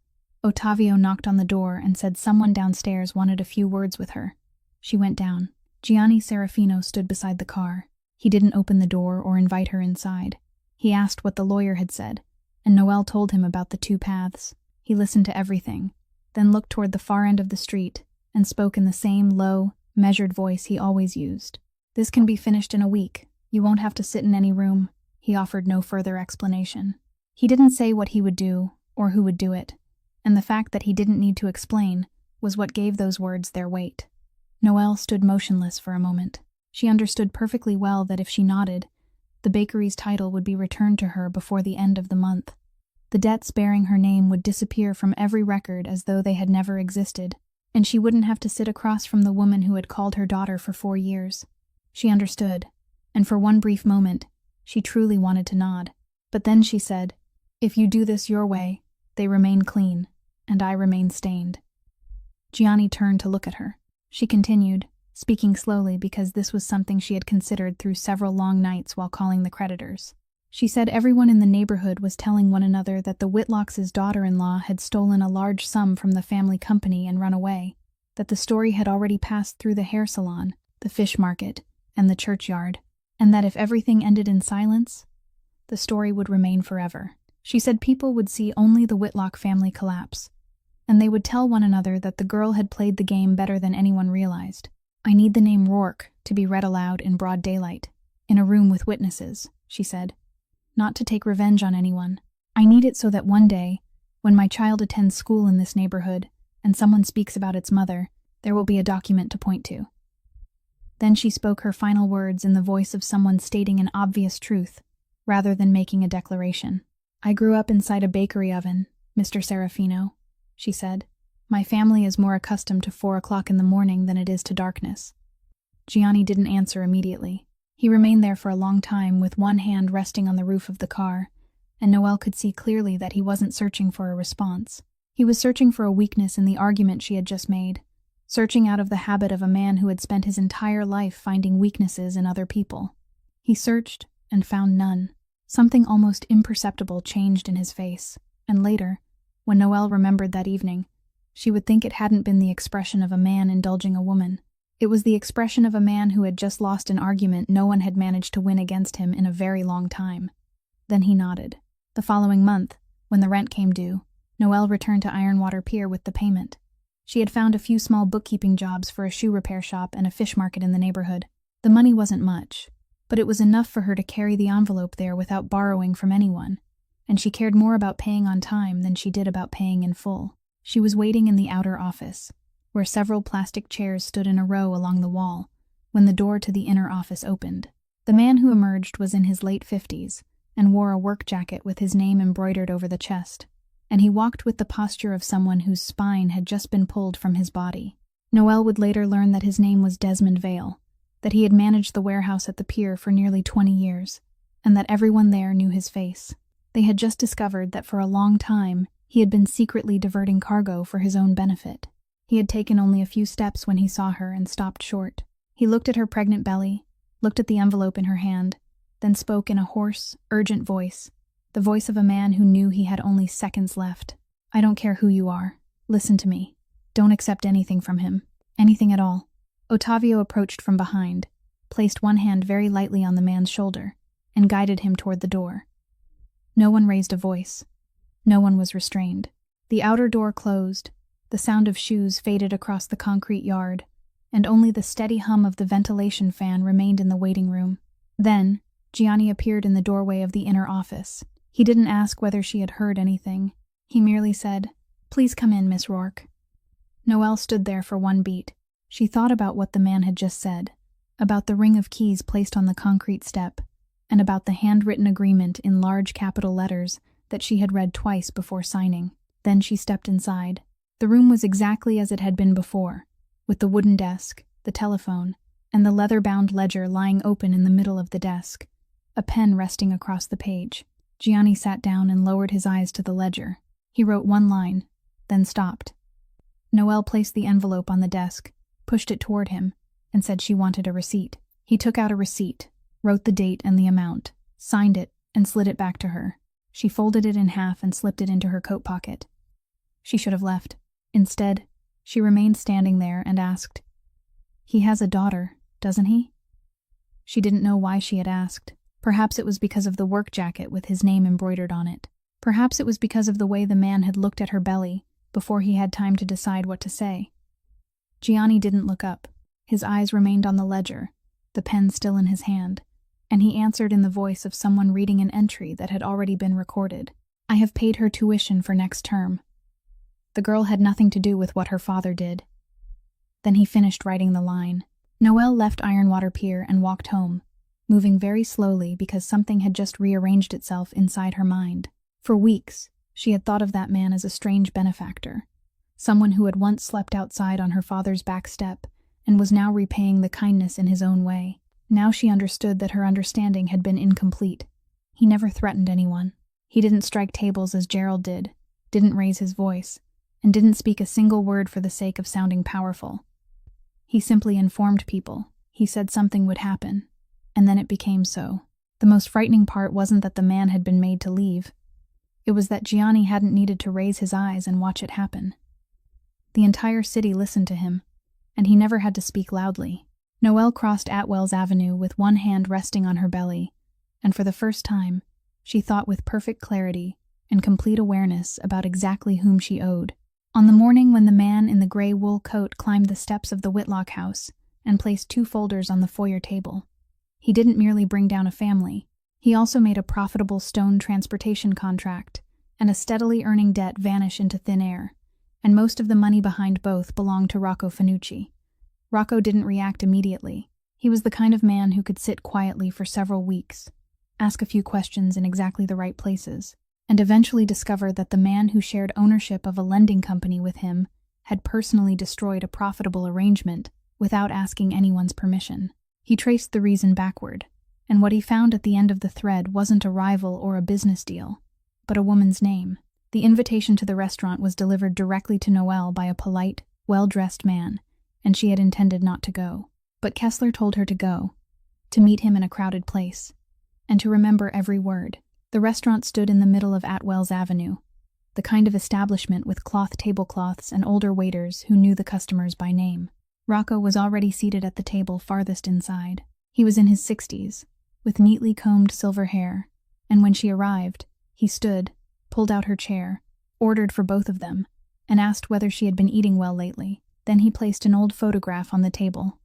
Speaker 1: Ottavio knocked on the door and said someone downstairs wanted a few words with her. She went down. Gianni Serafino stood beside the car. He didn't open the door or invite her inside. He asked what the lawyer had said, and Noelle told him about the 2 paths. He listened to everything, then looked toward the far end of the street and spoke in the same low, measured voice he always used. "This can be finished in a week. You won't have to sit in any room." He offered no further explanation. He didn't say what he would do or who would do it, and the fact that he didn't need to explain was what gave those words their weight. Noelle stood motionless for a moment. She understood perfectly well that if she nodded, the bakery's title would be returned to her before the end of the month. The debts bearing her name would disappear from every record as though they had never existed, and she wouldn't have to sit across from the woman who had called her daughter for 4 years. She understood, and for one brief moment, she truly wanted to nod. But then she said, "If you do this your way, they remain clean, and I remain stained." Gianni turned to look at her. She continued, speaking slowly because this was something she had considered through several long nights while calling the creditors. She said everyone in the neighborhood was telling one another that the Whitlocks' daughter-in-law had stolen a large sum from the family company and run away, that the story had already passed through the hair salon, the fish market, and the churchyard, and that if everything ended in silence, the story would remain forever. She said people would see only the Whitlock family collapse, and they would tell one another that the girl had played the game better than anyone realized. "I need the name Rourke to be read aloud in broad daylight, in a room with witnesses," she said. "Not to take revenge on anyone. I need it so that one day, when my child attends school in this neighborhood and someone speaks about its mother, there will be a document to point to." Then she spoke her final words in the voice of someone stating an obvious truth, rather than making a declaration. "I grew up inside a bakery oven, Mr. Serafino," she said. "My family is more accustomed to 4 o'clock in the morning than it is to darkness." Gianni didn't answer immediately. He remained there for a long time with one hand resting on the roof of the car, and Noelle could see clearly that he wasn't searching for a response. He was searching for a weakness in the argument she had just made, searching out of the habit of a man who had spent his entire life finding weaknesses in other people. He searched and found none. Something almost imperceptible changed in his face, and later, when Noelle remembered that evening, she would think it hadn't been the expression of a man indulging a woman. It was the expression of a man who had just lost an argument no one had managed to win against him in a very long time. Then he nodded. The following month, when the rent came due, Noelle returned to Ironwater Pier with the payment. She had found a few small bookkeeping jobs for a shoe repair shop and a fish market in the neighborhood. The money wasn't much, but it was enough for her to carry the envelope there without borrowing from anyone, and she cared more about paying on time than she did about paying in full. She was waiting in the outer office, where several plastic chairs stood in a row along the wall, when the door to the inner office opened. The man who emerged was in his late 50s, and wore a work jacket with his name embroidered over the chest, and he walked with the posture of someone whose spine had just been pulled from his body. Noel would later learn that his name was Desmond Vale, that he had managed the warehouse at the pier for nearly 20 years, and that everyone there knew his face. They had just discovered that for a long time he had been secretly diverting cargo for his own benefit. He had taken only a few steps when he saw her and stopped short. He looked at her pregnant belly, looked at the envelope in her hand, then spoke in a hoarse, urgent voice, the voice of a man who knew he had only seconds left. "I don't care who you are. Listen to me. Don't accept anything from him. Anything at all." Ottavio approached from behind, placed one hand very lightly on the man's shoulder, and guided him toward the door. No one raised a voice. No one was restrained. The outer door closed, the sound of shoes faded across the concrete yard, and only the steady hum of the ventilation fan remained in the waiting room. Then, Gianni appeared in the doorway of the inner office. He didn't ask whether she had heard anything. He merely said, "Please come in, Miss Rourke." Noelle stood there for one beat. She thought about what the man had just said, about the ring of keys placed on the concrete step, and about the handwritten agreement in large capital letters that she had read twice before signing. Then she stepped inside. The room was exactly as it had been before, with the wooden desk, the telephone, and the leather-bound ledger lying open in the middle of the desk, a pen resting across the page. Gianni sat down and lowered his eyes to the ledger. He wrote one line, then stopped. Noelle placed the envelope on the desk, pushed it toward him, and said she wanted a receipt. He took out a receipt, wrote the date and the amount, signed it, and slid it back to her. She folded it in half and slipped it into her coat pocket. She should have left. Instead, she remained standing there and asked, "He has a daughter, doesn't he?" She didn't know why she had asked. Perhaps it was because of the work jacket with his name embroidered on it. Perhaps it was because of the way the man had looked at her belly before he had time to decide what to say. Gianni didn't look up. His eyes remained on the ledger, the pen still in his hand, and he answered in the voice of someone reading an entry that had already been recorded. "I have paid her tuition for next term." The girl had nothing to do with what her father did. Then he finished writing the line. Noelle left Ironwater Pier and walked home, moving very slowly because something had just rearranged itself inside her mind. For weeks, she had thought of that man as a strange benefactor, someone who had once slept outside on her father's back step and was now repaying the kindness in his own way. Now she understood that her understanding had been incomplete. He never threatened anyone. He didn't strike tables as Gerald did, didn't raise his voice, and didn't speak a single word for the sake of sounding powerful. He simply informed people. He said something would happen, and then it became so. The most frightening part wasn't that the man had been made to leave. It was that Gianni hadn't needed to raise his eyes and watch it happen. The entire city listened to him, and he never had to speak loudly. Noelle crossed Atwell's Avenue with one hand resting on her belly, and for the first time, she thought with perfect clarity and complete awareness about exactly whom she owed. On the morning when the man in the gray wool coat climbed the steps of the Whitlock house and placed 2 folders on the foyer table, he didn't merely bring down a family. He also made a profitable stone transportation contract and a steadily earning debt vanish into thin air, and most of the money behind both belonged to Rocco Fanucci. Rocco didn't react immediately. He was the kind of man who could sit quietly for several weeks, ask a few questions in exactly the right places, and eventually discover that the man who shared ownership of a lending company with him had personally destroyed a profitable arrangement without asking anyone's permission. He traced the reason backward, and what he found at the end of the thread wasn't a rival or a business deal, but a woman's name. The invitation to the restaurant was delivered directly to Noelle by a polite, well-dressed man, and she had intended not to go. But Kessler told her to go, to meet him in a crowded place, and to remember every word. The restaurant stood in the middle of Atwell's Avenue, the kind of establishment with cloth tablecloths and older waiters who knew the customers by name. Rocco was already seated at the table farthest inside. He was in his 60s, with neatly combed silver hair, and when she arrived, he stood, pulled out her chair, ordered for both of them, and asked whether she had been eating well lately. Then he placed an old photograph on the table.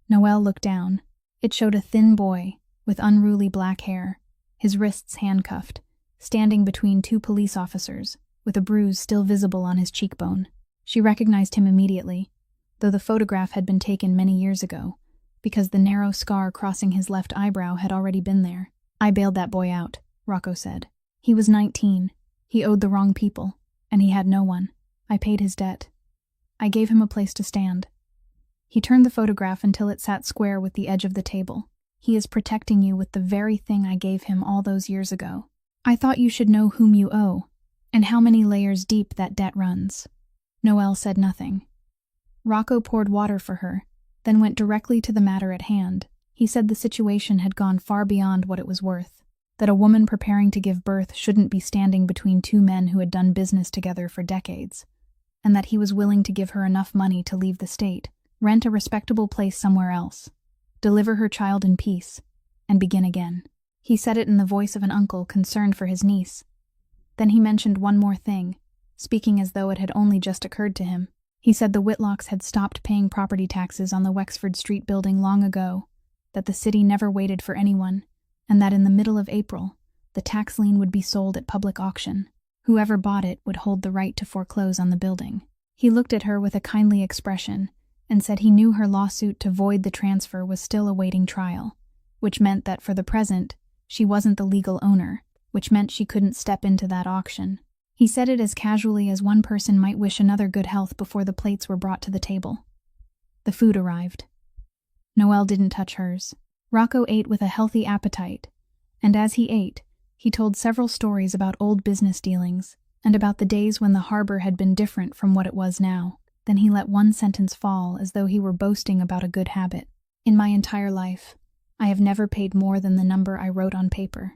Speaker 1: Noelle looked down. It showed a thin boy, with unruly black hair, his wrists handcuffed, standing between 2 police officers, with a bruise still visible on his cheekbone. She recognized him immediately, though the photograph had been taken many years ago, because the narrow scar crossing his left eyebrow had already been there. "I bailed that boy out," Rocco said. He was 19. He owed the wrong people, and he had no one. I paid his debt. I gave him a place to stand. He turned the photograph until it sat square with the edge of the table. He is protecting you with the very thing I gave him all those years ago. I thought you should know whom you owe, and how many layers deep that debt runs. Noelle said nothing. Rocco poured water for her, then went directly to the matter at hand. He said the situation had gone far beyond what it was worth, that a woman preparing to give birth shouldn't be standing between two men who had done business together for decades, and that he was willing to give her enough money to leave the state, rent a respectable place somewhere else, deliver her child in peace, and begin again. He said it in the voice of an uncle concerned for his niece. Then he mentioned one more thing, speaking as though it had only just occurred to him. He said the Whitlocks had stopped paying property taxes on the Wexford Street building long ago, that the city never waited for anyone, and that in the middle of April, the tax lien would be sold at public auction. Whoever bought it would hold the right to foreclose on the building. He looked at her with a kindly expression and said he knew her lawsuit to void the transfer was still awaiting trial, which meant that for the present, she wasn't the legal owner, which meant she couldn't step into that auction. He said it as casually as one person might wish another good health before the plates were brought to the table. The food arrived. Noelle didn't touch hers. Rocco ate with a healthy appetite, and as he ate, he told several stories about old business dealings and about the days when the harbor had been different from what it was now. Then he let one sentence fall as though he were boasting about a good habit. In my entire life, I have never paid more than the number I wrote on paper.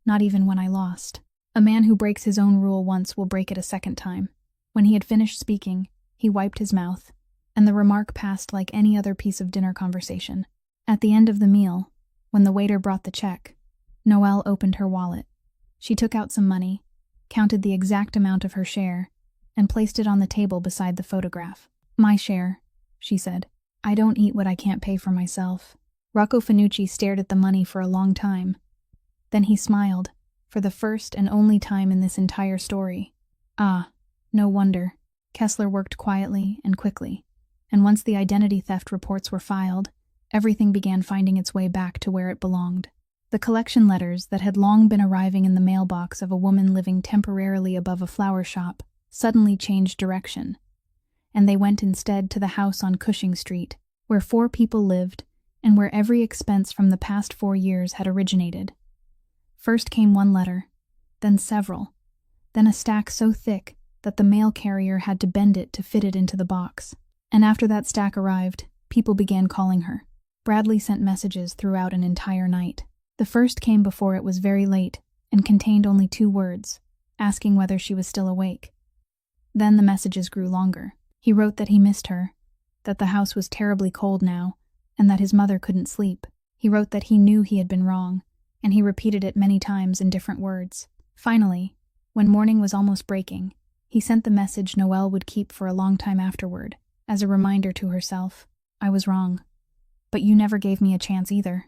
Speaker 1: Not even when I lost. A man who breaks his own rule once will break it a second time. When he had finished speaking, he wiped his mouth, and the remark passed like any other piece of dinner conversation. At the end of the meal, when the waiter brought the check, Noelle opened her wallet. She took out some money, counted the exact amount of her share, and placed it on the table beside the photograph. My share, she said. I don't eat what I can't pay for myself. Rocco Fanucci stared at the money for a long time. Then he smiled, for the first and only time in this entire story. Ah, no wonder. Kessler worked quietly and quickly, and once the identity theft reports were filed, everything began finding its way back to where it belonged. The collection letters that had long been arriving in the mailbox of a woman living temporarily above a flower shop suddenly changed direction, and they went instead to the house on Cushing Street, where 4 people lived and where every expense from the past 4 years had originated. First came one letter, then several, then a stack so thick that the mail carrier had to bend it to fit it into the box. And after that stack arrived, people began calling her. Bradley sent messages throughout an entire night. The first came before it was very late and contained only 2 words, asking whether she was still awake. Then the messages grew longer. He wrote that he missed her, that the house was terribly cold now, and that his mother couldn't sleep. He wrote that he knew he had been wrong, and he repeated it many times in different words. Finally, when morning was almost breaking, he sent the message Noelle would keep for a long time afterward, as a reminder to herself. I was wrong. But you never gave me a chance either.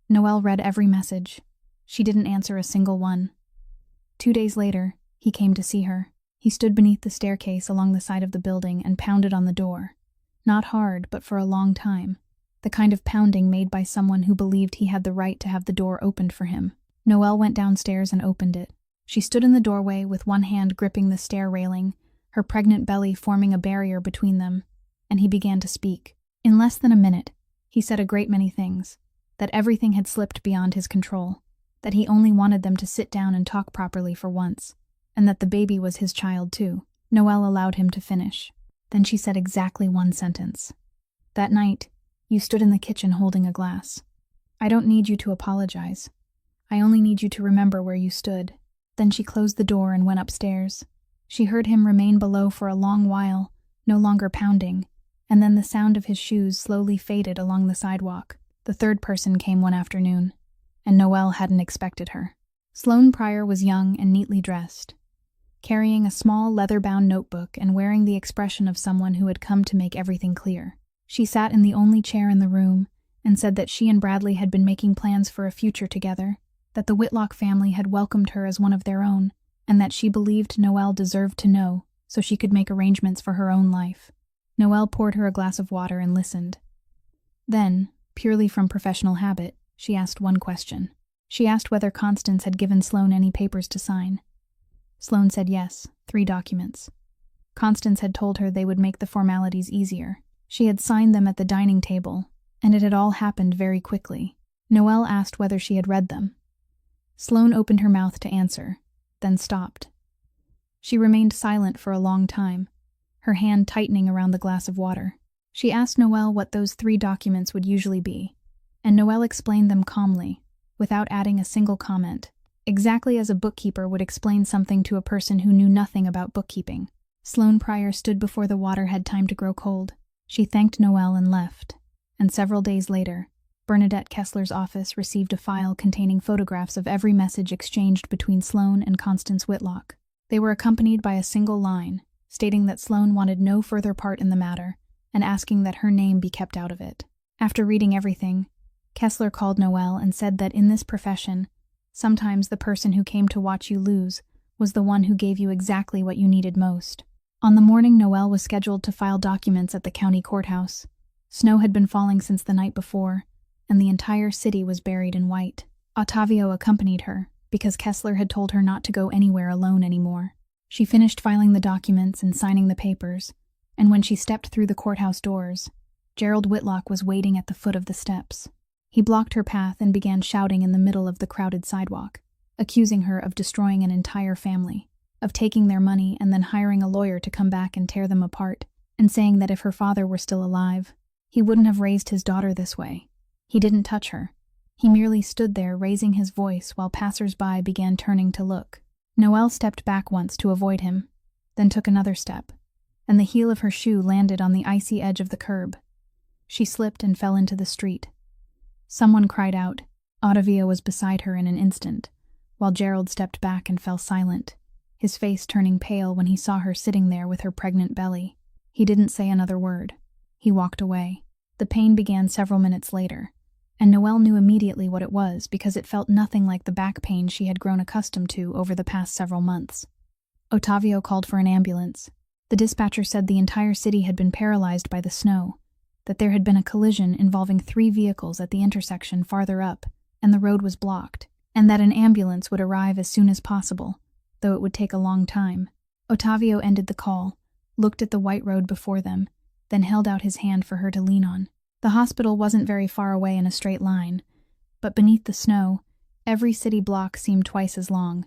Speaker 1: Noelle read every message. She didn't answer a single one. 2 days later, he came to see her. He stood beneath the staircase along the side of the building and pounded on the door. Not hard, but for a long time. The kind of pounding made by someone who believed he had the right to have the door opened for him. Noelle went downstairs and opened it. She stood in the doorway with one hand gripping the stair railing, her pregnant belly forming a barrier between them, and he began to speak. In less than a minute, he said a great many things, that everything had slipped beyond his control, that he only wanted them to sit down and talk properly for once, and that the baby was his child too. Noelle allowed him to finish. Then she said exactly one sentence. That night, you stood in the kitchen holding a glass. I don't need you to apologize. I only need you to remember where you stood. Then she closed the door and went upstairs. She heard him remain below for a long while, no longer pounding, and then the sound of his shoes slowly faded along the sidewalk. The third person came one afternoon, and Noelle hadn't expected her. Sloane Pryor was young and neatly dressed, carrying a small leather-bound notebook and wearing the expression of someone who had come to make everything clear. She sat in the only chair in the room and said that she and Bradley had been making plans for a future together, that the Whitlock family had welcomed her as one of their own, and that she believed Noelle deserved to know so she could make arrangements for her own life. Noelle poured her a glass of water and listened. Then, purely from professional habit, she asked one question. She asked whether Constance had given Sloane any papers to sign. Sloane said yes, 3 documents. Constance had told her they would make the formalities easier. She had signed them at the dining table, and it had all happened very quickly. Noelle asked whether she had read them. Sloane opened her mouth to answer, then stopped. She remained silent for a long time, her hand tightening around the glass of water. She asked Noelle what those 3 documents would usually be, and Noelle explained them calmly, without adding a single comment, exactly as a bookkeeper would explain something to a person who knew nothing about bookkeeping. Sloane Pryor stood before the water had time to grow cold. She thanked Noelle and left, and several days later, Bernadette Kessler's office received a file containing photographs of every message exchanged between Sloane and Constance Whitlock. They were accompanied by a single line, stating that Sloane wanted no further part in the matter and asking that her name be kept out of it. After reading everything, Kessler called Noelle and said that in this profession, sometimes the person who came to watch you lose was the one who gave you exactly what you needed most. On the morning Noelle was scheduled to file documents at the county courthouse, snow had been falling since the night before, and the entire city was buried in white. Ottavio accompanied her, because Kessler had told her not to go anywhere alone anymore. She finished filing the documents and signing the papers, and when she stepped through the courthouse doors, Gerald Whitlock was waiting at the foot of the steps. He blocked her path and began shouting in the middle of the crowded sidewalk, accusing her of destroying an entire family, of taking their money and then hiring a lawyer to come back and tear them apart, and saying that if her father were still alive, he wouldn't have raised his daughter this way. He didn't touch her. He merely stood there raising his voice while passers-by began turning to look. Noelle stepped back once to avoid him, then took another step, and the heel of her shoe landed on the icy edge of the curb. She slipped and fell into the street. Someone cried out. Ottavio was beside her in an instant, while Gerald stepped back and fell silent, his face turning pale when he saw her sitting there with her pregnant belly. He didn't say another word. He walked away. The pain began several minutes later, and Noelle knew immediately what it was because it felt nothing like the back pain she had grown accustomed to over the past several months. Ottavio called for an ambulance. The dispatcher said the entire city had been paralyzed by the snow, that there had been a collision involving 3 vehicles at the intersection farther up, and the road was blocked, and that an ambulance would arrive as soon as possible, though it would take a long time. Ottavio ended the call, looked at the white road before them, then held out his hand for her to lean on. The hospital wasn't very far away in a straight line, but beneath the snow, every city block seemed twice as long.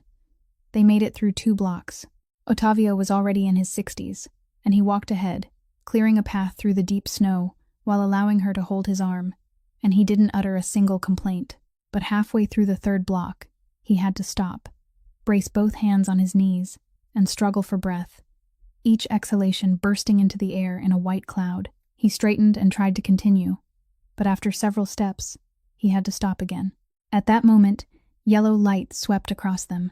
Speaker 1: They made it through 2 blocks. Ottavio was already in his 60s, and he walked ahead, clearing a path through the deep snow while allowing her to hold his arm, and he didn't utter a single complaint. But halfway through the 3rd block, he had to stop, brace both hands on his knees, and struggle for breath, each exhalation bursting into the air in a white cloud. He straightened and tried to continue, but after several steps, he had to stop again. At that moment, yellow light swept across them,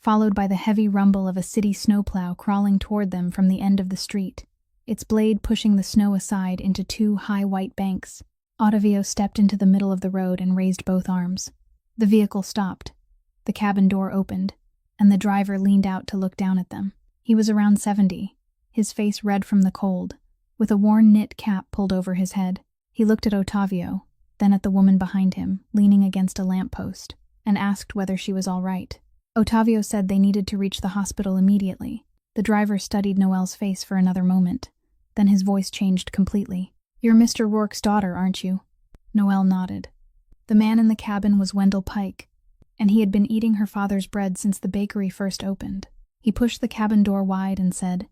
Speaker 1: followed by the heavy rumble of a city snowplow crawling toward them from the end of the street, its blade pushing the snow aside into 2 high white banks. Ottavio stepped into the middle of the road and raised both arms. The vehicle stopped, the cabin door opened, and the driver leaned out to look down at them. He was around 70, his face red from the cold, with a worn knit cap pulled over his head. He looked at Ottavio, then at the woman behind him, leaning against a lamppost, and asked whether she was all right. Ottavio said they needed to reach the hospital immediately. The driver studied Noelle's face for another moment, then his voice changed completely. "You're Mr. Rourke's daughter, aren't you?" Noelle nodded. The man in the cabin was Wendell Pike, and he had been eating her father's bread since the bakery first opened. He pushed the cabin door wide and said,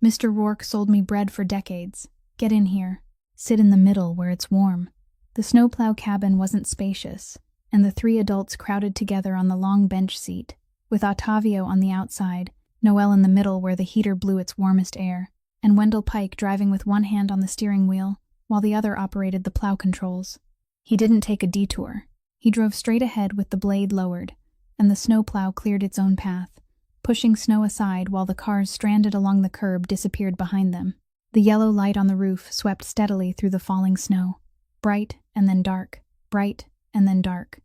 Speaker 1: "Mr. Rourke sold me bread for decades. Get in here. Sit in the middle where it's warm." The snowplow cabin wasn't spacious, and the 3 adults crowded together on the long bench seat, with Ottavio on the outside, Noelle in the middle where the heater blew its warmest air, and Wendell Pike driving with one hand on the steering wheel, while the other operated the plow controls. He didn't take a detour. He drove straight ahead with the blade lowered, and the snowplow cleared its own path, pushing snow aside while the cars stranded along the curb disappeared behind them. The yellow light on the roof swept steadily through the falling snow, bright and then dark, bright and then dark.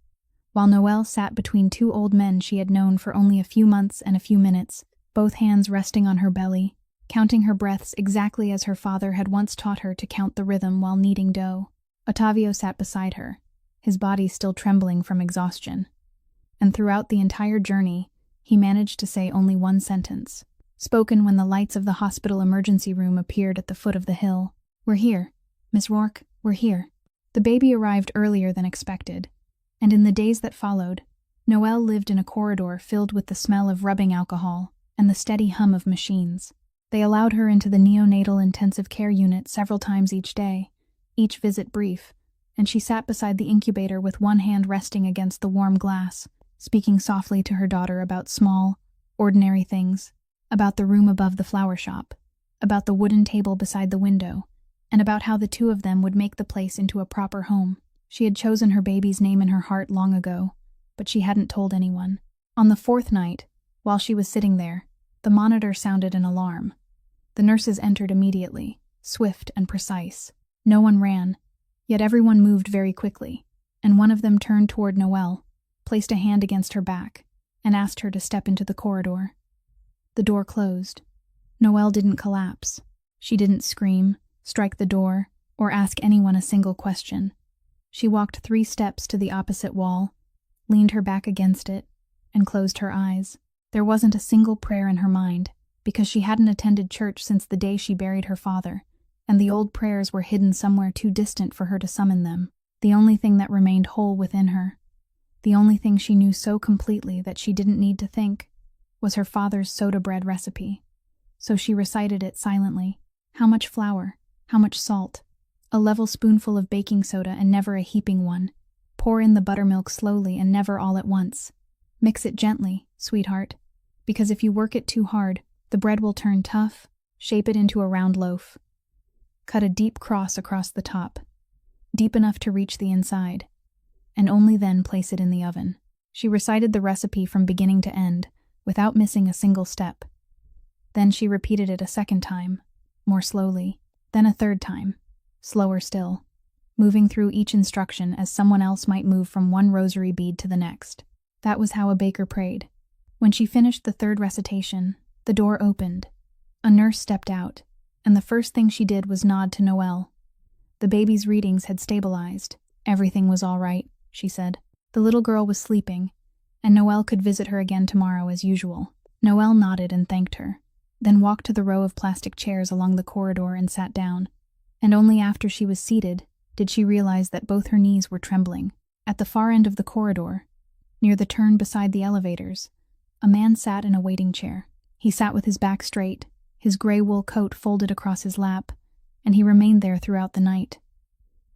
Speaker 1: While Noelle sat between 2 old men she had known for only a few months and a few minutes, both hands resting on her belly, counting her breaths exactly as her father had once taught her to count the rhythm while kneading dough. Ottavio sat beside her, his body still trembling from exhaustion. and throughout the entire journey, he managed to say only one sentence, spoken when the lights of the hospital emergency room appeared at the foot of the hill. "We're here. Miss Rourke, we're here." The baby arrived earlier than expected, and in the days that followed, Noelle lived in a corridor filled with the smell of rubbing alcohol and the steady hum of machines. They allowed her into the neonatal intensive care unit several times each day, each visit brief, and she sat beside the incubator with one hand resting against the warm glass, speaking softly to her daughter about small, ordinary things, about the room above the flower shop, about the wooden table beside the window, and about how the two of them would make the place into a proper home. She had chosen her baby's name in her heart long ago, but she hadn't told anyone. On the fourth night, while she was sitting there, the monitor sounded an alarm. The nurses entered immediately, swift and precise. No one ran, yet everyone moved very quickly, and one of them turned toward Noelle, placed a hand against her back, and asked her to step into the corridor. The door closed. Noelle didn't collapse. She didn't scream, strike the door, or ask anyone a single question. She walked 3 steps to the opposite wall, leaned her back against it, and closed her eyes. There wasn't a single prayer in her mind, because she hadn't attended church since the day she buried her father, and the old prayers were hidden somewhere too distant for her to summon them. The only thing that remained whole within her, the only thing she knew so completely that she didn't need to think, was her father's soda bread recipe. So she recited it silently. How much flour? How much salt? A level spoonful of baking soda and never a heaping one. Pour in the buttermilk slowly and never all at once. Mix it gently, sweetheart, because if you work it too hard, the bread will turn tough. Shape it into a round loaf. Cut a deep cross across the top, deep enough to reach the inside, and only then place it in the oven. She recited the recipe from beginning to end, without missing a single step. Then she repeated it a second time, more slowly, then a third time, slower still, moving through each instruction as someone else might move from one rosary bead to the next. That was how a baker prayed. When she finished the third recitation, the door opened. A nurse stepped out, and the first thing she did was nod to Noelle. The baby's readings had stabilized. Everything was all right, she said. The little girl was sleeping, and Noelle could visit her again tomorrow as usual. Noelle nodded and thanked her, then walked to the row of plastic chairs along the corridor and sat down. And only after she was seated did she realize that both her knees were trembling. At the far end of the corridor, near the turn beside the elevators, a man sat in a waiting chair. He sat with his back straight, his gray wool coat folded across his lap, and he remained there throughout the night.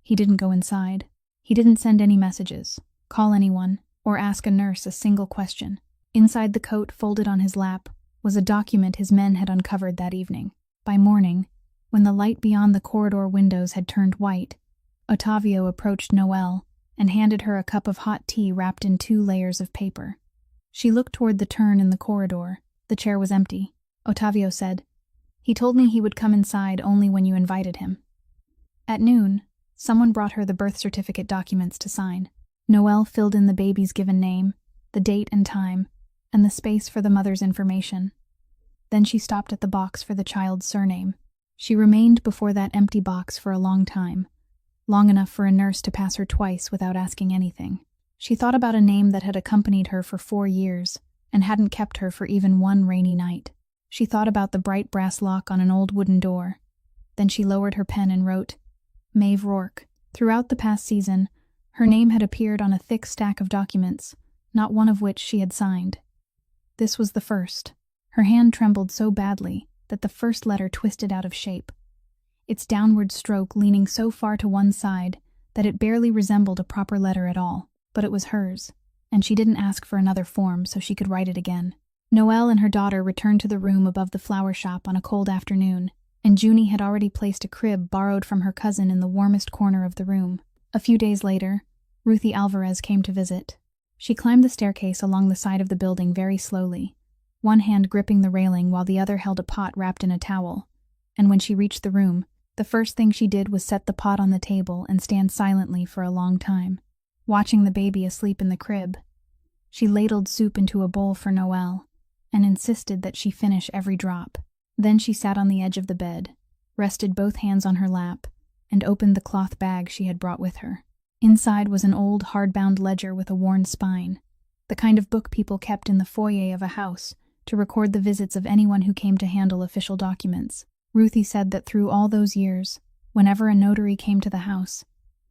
Speaker 1: He didn't go inside. He didn't send any messages, call anyone, or ask a nurse a single question. Inside the coat folded on his lap was a document his men had uncovered that evening. By morning, when the light beyond the corridor windows had turned white, Ottavio approached Noelle and handed her a cup of hot tea wrapped in 2 layers of paper. She looked toward the turn in the corridor. The chair was empty. Ottavio said, "He told me he would come inside only when you invited him." At noon, someone brought her the birth certificate documents to sign. Noelle filled in the baby's given name, the date and time, and the space for the mother's information. Then she stopped at the box for the child's surname. She remained before that empty box for a long time, long enough for a nurse to pass her twice without asking anything. She thought about a name that had accompanied her for 4 years and hadn't kept her for even one rainy night. She thought about the bright brass lock on an old wooden door. Then she lowered her pen and wrote, Maeve Rourke. Throughout the past season, her name had appeared on a thick stack of documents, not one of which she had signed. This was the first. Her hand trembled so badly that the first letter twisted out of shape, its downward stroke leaning so far to one side that it barely resembled a proper letter at all. But it was hers, and she didn't ask for another form so she could write it again. Noelle and her daughter returned to the room above the flower shop on a cold afternoon, and Junie had already placed a crib borrowed from her cousin in the warmest corner of the room. A few days later, Ruthie Alvarez came to visit. She climbed the staircase along the side of the building very slowly, one hand gripping the railing while the other held a pot wrapped in a towel, and when she reached the room, the first thing she did was set the pot on the table and stand silently for a long time, watching the baby asleep in the crib. She ladled soup into a bowl for Noelle and insisted that she finish every drop. Then she sat on the edge of the bed, rested both hands on her lap, and opened the cloth bag she had brought with her. Inside was an old, hardbound ledger with a worn spine. the kind of book people kept in the foyer of a house to record the visits of anyone who came to handle official documents. Ruthie said that through all those years, whenever a notary came to the house,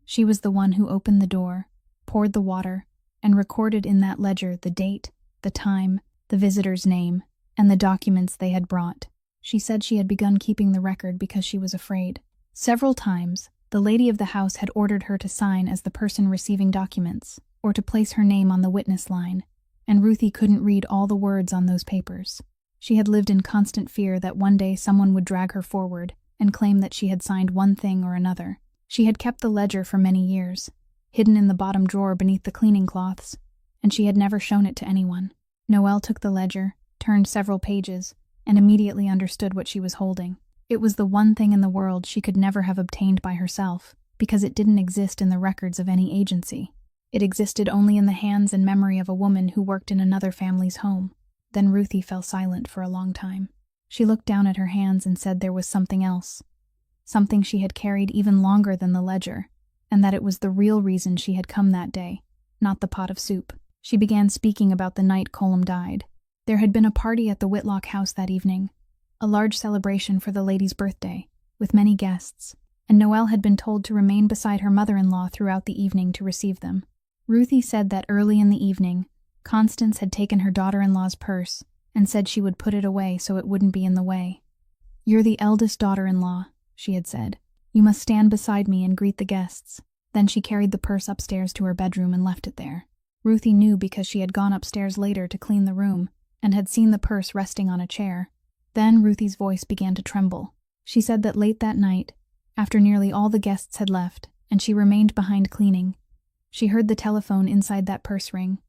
Speaker 1: she was the one who opened the door, poured the water, and recorded in that ledger the date, the time, the visitor's name, and the documents they had brought. She said she had begun keeping the record because she was afraid. Several times, the lady of the house had ordered her to sign as the person receiving documents, or to place her name on the witness line, and Ruthie couldn't read all the words on those papers. She had lived in constant fear that one day someone would drag her forward and claim that she had signed one thing or another. She had kept the ledger for many years, hidden in the bottom drawer beneath the cleaning cloths, and she had never shown it to anyone. Noelle took the ledger, turned several pages, and immediately understood what she was holding. It was the one thing in the world she could never have obtained by herself, because it didn't exist in the records of any agency. It existed only in the hands and memory of a woman who worked in another family's home. Then Ruthie fell silent for a long time. She looked down at her hands and said there was something else. Something she had carried even longer than the ledger, and that it was the real reason she had come that day, not the pot of soup. She began speaking about the night Colum died. There had been a party at the Whitlock house that evening, a large celebration for the lady's birthday, with many guests, and Noelle had been told to remain beside her mother-in-law throughout the evening to receive them. Ruthie said that early in the evening, Constance had taken her daughter-in-law's purse and said she would put it away so it wouldn't be in the way. "You're the eldest daughter-in-law," she had said. "You must stand beside me and greet the guests." Then she carried the purse upstairs to her bedroom and left it there. Ruthie knew because she had gone upstairs later to clean the room and had seen the purse resting on a chair. Then Ruthie's voice began to tremble. She said that late that night, after nearly all the guests had left and she remained behind cleaning, she heard the telephone inside that purse ring.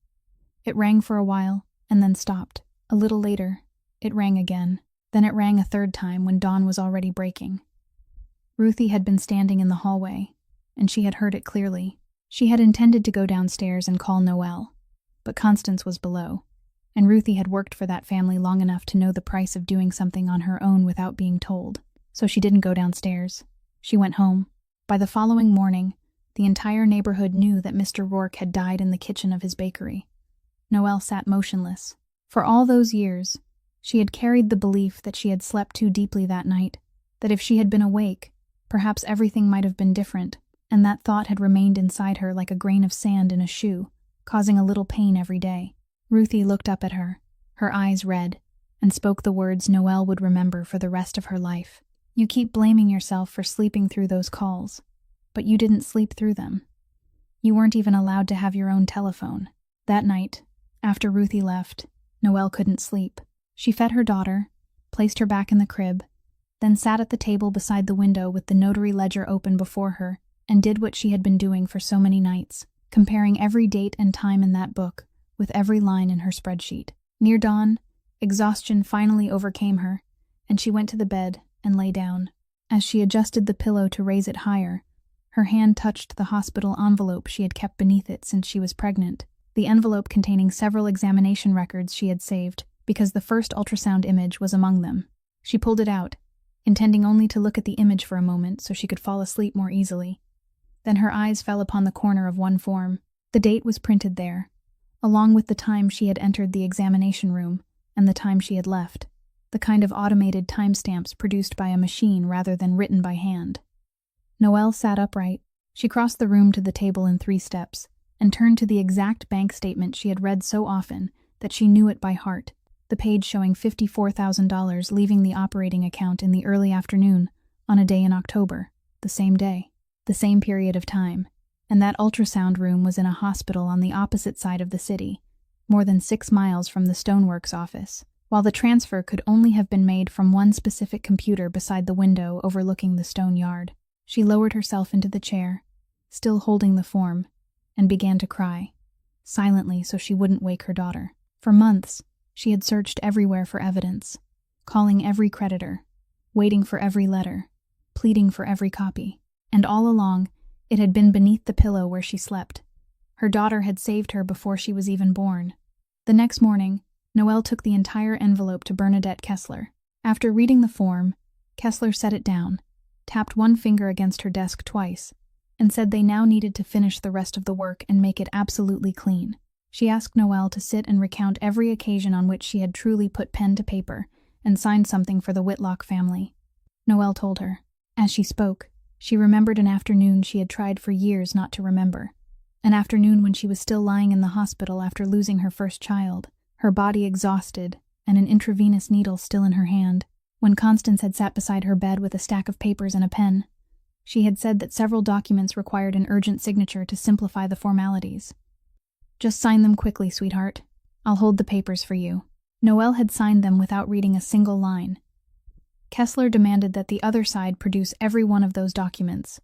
Speaker 1: It rang for a while and then stopped. A little later, it rang again. Then it rang a third time when dawn was already breaking. Ruthie had been standing in the hallway, and she had heard it clearly. She had intended to go downstairs and call Noelle, but Constance was below, and Ruthie had worked for that family long enough to know the price of doing something on her own without being told, so she didn't go downstairs. She went home. By the following morning, the entire neighborhood knew that Mr. Rourke had died in the kitchen of his bakery. Noelle sat motionless. For all those years, she had carried the belief that she had slept too deeply that night, that if she had been awake, perhaps everything might have been different, and that thought had remained inside her like a grain of sand in a shoe, causing a little pain every day. Ruthie looked up at her, her eyes red, and spoke the words Noelle would remember for the rest of her life. "You keep blaming yourself for sleeping through those calls, but you didn't sleep through them. You weren't even allowed to have your own telephone." That night, after Ruthie left, Noelle couldn't sleep. She fed her daughter, placed her back in the crib, then sat at the table beside the window with the notary ledger open before her, and did what she had been doing for so many nights, comparing every date and time in that book with every line in her spreadsheet. Near dawn, exhaustion finally overcame her, and she went to the bed and lay down. As she adjusted the pillow to raise it higher, her hand touched the hospital envelope she had kept beneath it since she was pregnant, the envelope containing several examination records she had saved because the first ultrasound image was among them. She pulled it out, intending only to look at the image for a moment so she could fall asleep more easily. Then her eyes fell upon the corner of one form. The date was printed there, along with the time she had entered the examination room and the time she had left, the kind of automated timestamps produced by a machine rather than written by hand. Noelle sat upright. She crossed the room to the table in 3 steps and turned to the exact bank statement she had read so often that she knew it by heart, the page showing $54,000 leaving the operating account in the early afternoon on a day in October, the same day, the same period of time, and that ultrasound room was in a hospital on the opposite side of the city, more than 6 miles from the stoneworks office, while the transfer could only have been made from one specific computer beside the window overlooking the stone yard. She lowered herself into the chair, still holding the form, and began to cry, silently so she wouldn't wake her daughter. For months, she had searched everywhere for evidence, calling every creditor, waiting for every letter, pleading for every copy. And all along, it had been beneath the pillow where she slept. Her daughter had saved her before she was even born. The next morning, Noelle took the entire envelope to Bernadette Kessler. After reading the form, Kessler set it down, tapped one finger against her desk twice, and said they now needed to finish the rest of the work and make it absolutely clean. She asked Noelle to sit and recount every occasion on which she had truly put pen to paper and signed something for the Whitlock family. Noelle told her. As she spoke, she remembered an afternoon she had tried for years not to remember. An afternoon when she was still lying in the hospital after losing her first child, her body exhausted and an intravenous needle still in her hand, when Constance had sat beside her bed with a stack of papers and a pen. She had said that several documents required an urgent signature to simplify the formalities. "Just sign them quickly, sweetheart. I'll hold the papers for you." Noelle had signed them without reading a single line. Kessler demanded that the other side produce every one of those documents,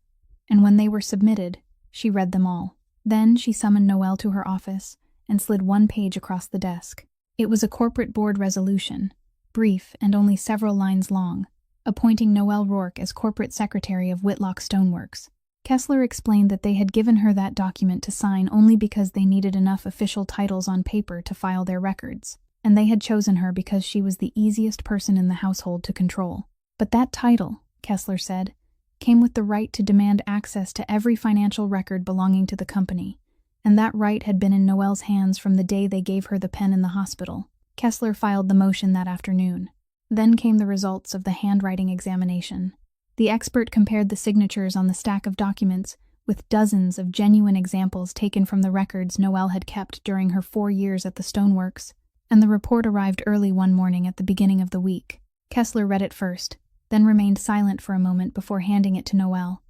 Speaker 1: and when they were submitted, she read them all. Then she summoned Noelle to her office and slid one page across the desk. It was a corporate board resolution, brief and only several lines long, appointing Noelle Rourke as corporate secretary of Whitlock Stoneworks. Kessler explained that they had given her that document to sign only because they needed enough official titles on paper to file their records, and they had chosen her because she was the easiest person in the household to control. But that title, Kessler said, came with the right to demand access to every financial record belonging to the company, and that right had been in Noelle's hands from the day they gave her the pen in the hospital. Kessler filed the motion that afternoon. Then came the results of the handwriting examination. The expert compared the signatures on the stack of documents with dozens of genuine examples taken from the records Noelle had kept during her 4 years at the stoneworks, and the report arrived early one morning at the beginning of the week. Kessler read it first, then remained silent for a moment before handing it to Noelle.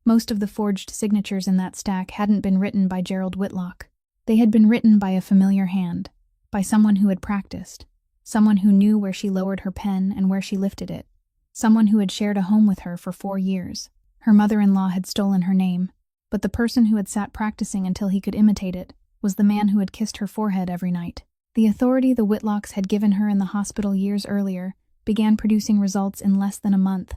Speaker 1: Most of the forged signatures in that stack hadn't been written by Gerald Whitlock. They had been written by a familiar hand, by someone who had practiced, someone who knew where she lowered her pen and where she lifted it, someone who had shared a home with her for 4 years. Her mother-in-law had stolen her name, but the person who had sat practicing until he could imitate it was the man who had kissed her forehead every night. The authority the Whitlocks had given her in the hospital years earlier began producing results in less than a month,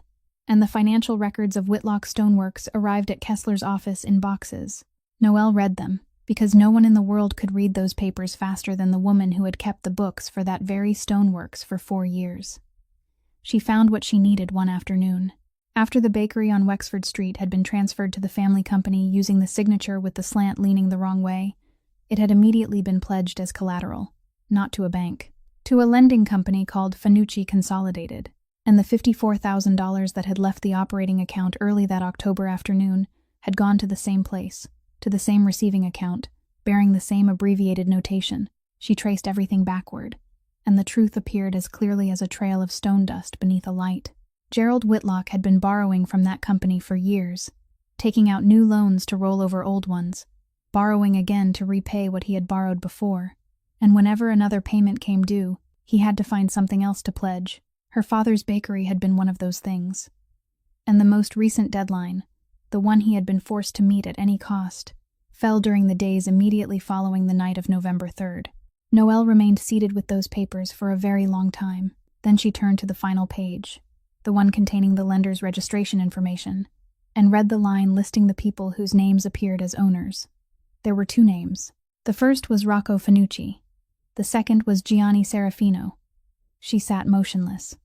Speaker 1: and the financial records of Whitlock Stoneworks arrived at Kessler's office in boxes. Noelle read them, because no one in the world could read those papers faster than the woman who had kept the books for that very stoneworks for 4 years. She found what she needed one afternoon. After the bakery on Wexford Street had been transferred to the family company using the signature with the slant leaning the wrong way, it had immediately been pledged as collateral, not to a bank, to a lending company called Fanucci Consolidated, and the $54,000 that had left the operating account early that October afternoon had gone to the same place, to the same receiving account, bearing the same abbreviated notation. She traced everything backward, and the truth appeared as clearly as a trail of stone dust beneath a light. Gerald Whitlock had been borrowing from that company for years, taking out new loans to roll over old ones, borrowing again to repay what he had borrowed before, and whenever another payment came due, he had to find something else to pledge. Her father's bakery had been one of those things. And the most recent deadline, the one he had been forced to meet at any cost, fell during the days immediately following the night of November 3rd. Noelle remained seated with those papers for a very long time. Then she turned to the final page, the one containing the lender's registration information, and read the line listing the people whose names appeared as owners. There were 2 names. The first was Rocco Fanucci. The second was Gianni Serafino. She sat motionless.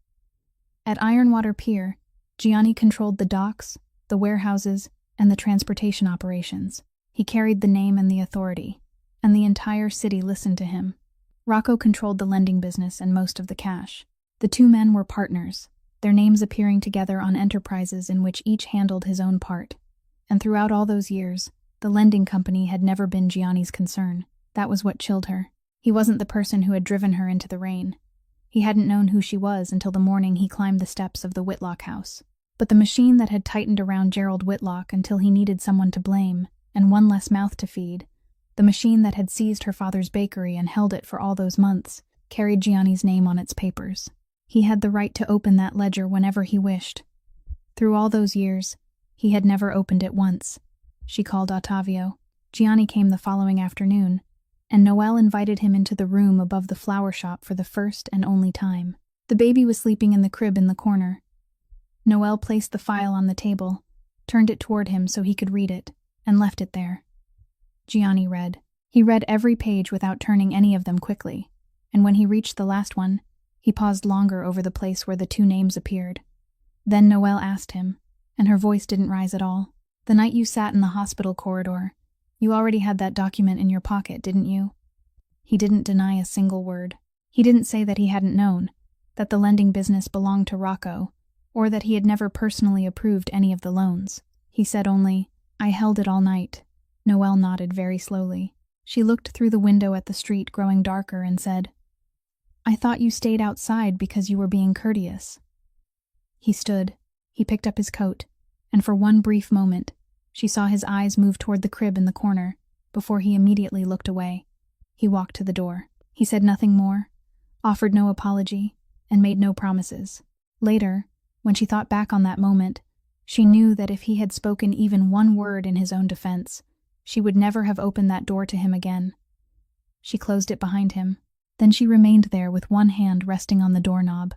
Speaker 1: At Ironwater Pier, Gianni controlled the docks, the warehouses, and the transportation operations. He carried the name and the authority, and the entire city listened to him. Rocco controlled the lending business and most of the cash. The 2 men were partners, their names appearing together on enterprises in which each handled his own part. And throughout all those years, the lending company had never been Gianni's concern. That was what chilled her. He wasn't the person who had driven her into the rain. He hadn't known who she was until the morning he climbed the steps of the Whitlock house. But the machine that had tightened around Gerald Whitlock until he needed someone to blame, and one less mouth to feed, the machine that had seized her father's bakery and held it for all those months, carried Gianni's name on its papers. He had the right to open that ledger whenever he wished. Through all those years, he had never opened it once. She called Ottavio. Gianni came the following afternoon, and Noelle invited him into the room above the flower shop for the first and only time. The baby was sleeping in the crib in the corner. Noelle placed the file on the table, turned it toward him so he could read it, and left it there. Gianni read. He read every page without turning any of them quickly, and when he reached the last one, he paused longer over the place where the 2 names appeared. Then Noelle asked him, and her voice didn't rise at all. "The night you sat in the hospital corridor, you already had that document in your pocket, didn't you?" He didn't deny a single word. He didn't say that he hadn't known, that the lending business belonged to Rocco, or that he had never personally approved any of the loans. He said only, "I held it all night." Noelle nodded very slowly. She looked through the window at the street growing darker and said, "I thought you stayed outside because you were being courteous." He stood. He picked up his coat, and for one brief moment, she saw his eyes move toward the crib in the corner, before he immediately looked away. He walked to the door. He said nothing more, offered no apology, and made no promises. Later, when she thought back on that moment, she knew that if he had spoken even one word in his own defense, she would never have opened that door to him again. She closed it behind him. Then she remained there with one hand resting on the doorknob,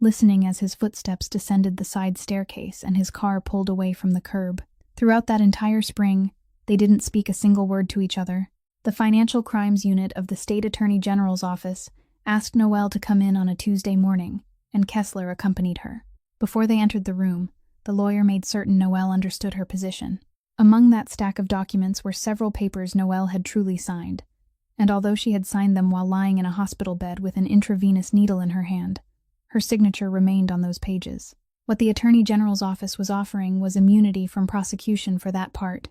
Speaker 1: listening as his footsteps descended the side staircase and his car pulled away from the curb. Throughout that entire spring, they didn't speak a single word to each other. The Financial Crimes Unit of the State Attorney General's office asked Noelle to come in on a Tuesday morning, and Kessler accompanied her. Before they entered the room, the lawyer made certain Noelle understood her position. Among that stack of documents were several papers Noelle had truly signed, and although she had signed them while lying in a hospital bed with an intravenous needle in her hand, her signature remained on those pages. What the Attorney General's office was offering was immunity from prosecution for that part.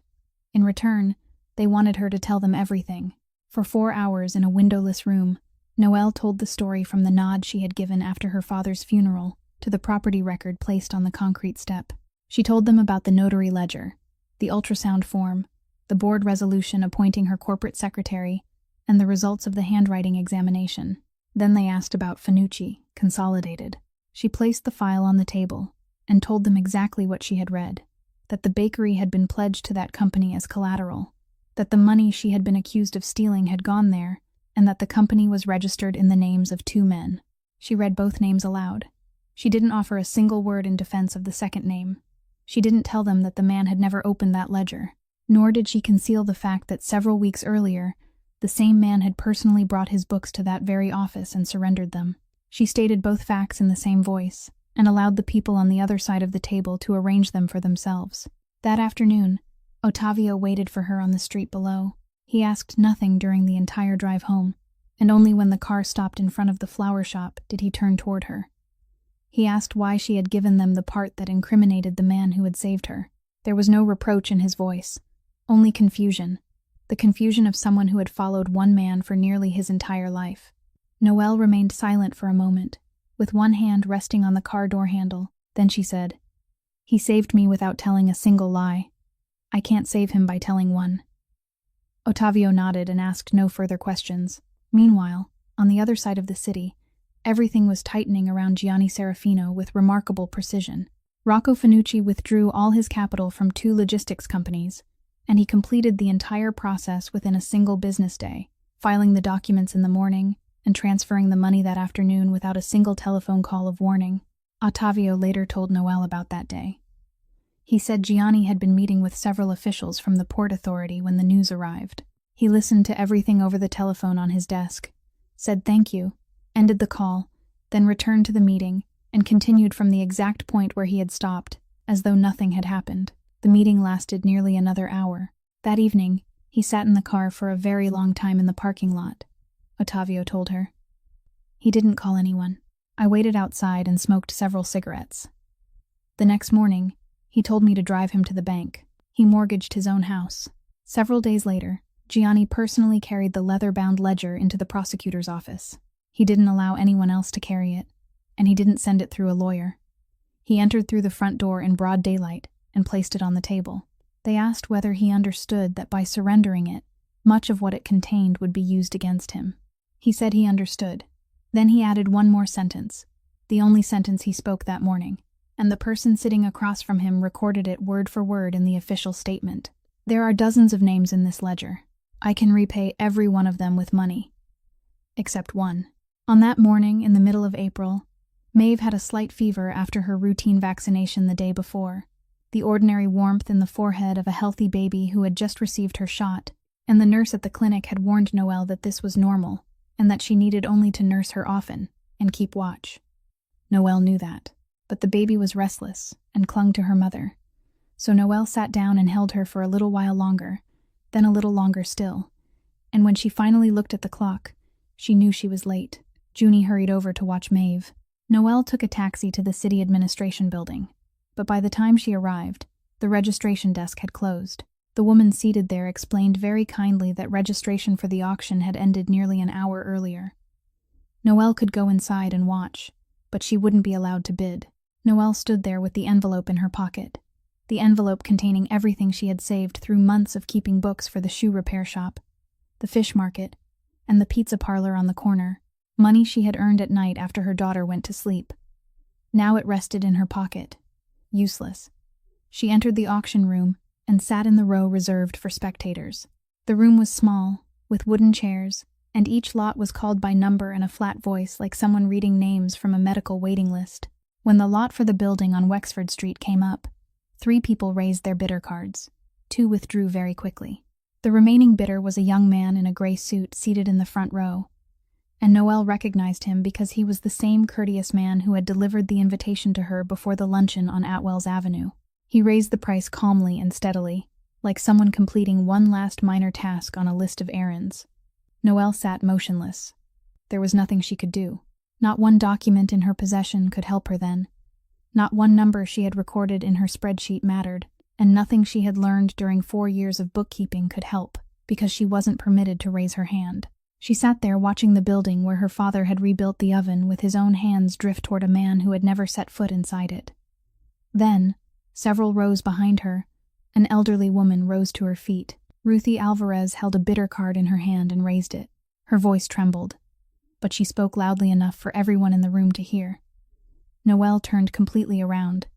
Speaker 1: In return, they wanted her to tell them everything. For 4 hours in a windowless room, Noelle told the story from the nod she had given after her father's funeral to the property record placed on the concrete step. She told them about the notary ledger, the ultrasound form, the board resolution appointing her corporate secretary, and the results of the handwriting examination. Then they asked about Finucci, Consolidated. She placed the file on the table and told them exactly what she had read, that the bakery had been pledged to that company as collateral, that the money she had been accused of stealing had gone there, and that the company was registered in the names of 2 men. She read both names aloud. She didn't offer a single word in defense of the second name. She didn't tell them that the man had never opened that ledger, nor did she conceal the fact that several weeks earlier, the same man had personally brought his books to that very office and surrendered them. She stated both facts in the same voice, and allowed the people on the other side of the table to arrange them for themselves. That afternoon, Ottavio waited for her on the street below. He asked nothing during the entire drive home, and only when the car stopped in front of the flower shop did he turn toward her. He asked why she had given them the part that incriminated the man who had saved her. There was no reproach in his voice, only confusion, the confusion of someone who had followed one man for nearly his entire life. Noelle remained silent for a moment, with one hand resting on the car door handle. Then she said, "He saved me without telling a single lie. I can't save him by telling one." Ottavio nodded and asked no further questions. Meanwhile, on the other side of the city, everything was tightening around Gianni Serafino with remarkable precision. Rocco Finucci withdrew all his capital from 2 logistics companies, and he completed the entire process within a single business day, filing the documents in the morning and transferring the money that afternoon without a single telephone call of warning. Ottavio later told Noelle about that day. He said Gianni had been meeting with several officials from the Port Authority when the news arrived. He listened to everything over the telephone on his desk, said thank you, ended the call, then returned to the meeting and continued from the exact point where he had stopped, as though nothing had happened. The meeting lasted nearly another hour. That evening, he sat in the car for a very long time in the parking lot, Ottavio told her. He didn't call anyone. I waited outside and smoked several cigarettes. The next morning, he told me to drive him to the bank. He mortgaged his own house. Several days later, Gianni personally carried the leather-bound ledger into the prosecutor's office. He didn't allow anyone else to carry it, and he didn't send it through a lawyer. He entered through the front door in broad daylight and placed it on the table. They asked whether he understood that by surrendering it, much of what it contained would be used against him. He said he understood. Then he added one more sentence, the only sentence he spoke that morning, and the person sitting across from him recorded it word for word in the official statement. There are dozens of names in this ledger. I can repay every one of them with money. Except one. On that morning, in the middle of April, Maeve had a slight fever after her routine vaccination the day before, the ordinary warmth in the forehead of a healthy baby who had just received her shot, and the nurse at the clinic had warned Noelle that this was normal, and that she needed only to nurse her often and keep watch. Noelle knew that, but the baby was restless and clung to her mother, so Noelle sat down and held her for a little while longer, then a little longer still, And when she finally looked at the clock, she knew she was late. Junie hurried over to watch Maeve. Noelle took a taxi to the city administration building, but by the time she arrived, the registration desk had closed. The woman seated there explained very kindly that registration for the auction had ended nearly an hour earlier. Noelle could go inside and watch, but she wouldn't be allowed to bid. Noelle stood there with the envelope in her pocket, the envelope containing everything she had saved through months of keeping books for the shoe repair shop, the fish market, and the pizza parlor on the corner, money she had earned at night after her daughter went to sleep. Now it rested in her pocket, useless. She entered the auction room and sat in the row reserved for spectators. The room was small, with wooden chairs, and each lot was called by number in a flat voice like someone reading names from a medical waiting list. When the lot for the building on Wexford Street came up, 3 people raised their bidder cards. 2 withdrew very quickly. The remaining bidder was a young man in a gray suit seated in the front row, and Noelle recognized him because he was the same courteous man who had delivered the invitation to her before the luncheon on Atwell's Avenue. He raised the price calmly and steadily, like someone completing one last minor task on a list of errands. Noelle sat motionless. There was nothing she could do. Not one document in her possession could help her then. Not one number she had recorded in her spreadsheet mattered, and nothing she had learned during 4 years of bookkeeping could help, because she wasn't permitted to raise her hand. She sat there watching the building where her father had rebuilt the oven with his own hands drift toward a man who had never set foot inside it. Then, several rows behind her, an elderly woman rose to her feet. Ruthie Alvarez held a bidder card in her hand and raised it. Her voice trembled, but she spoke loudly enough for everyone in the room to hear. Noelle turned completely around.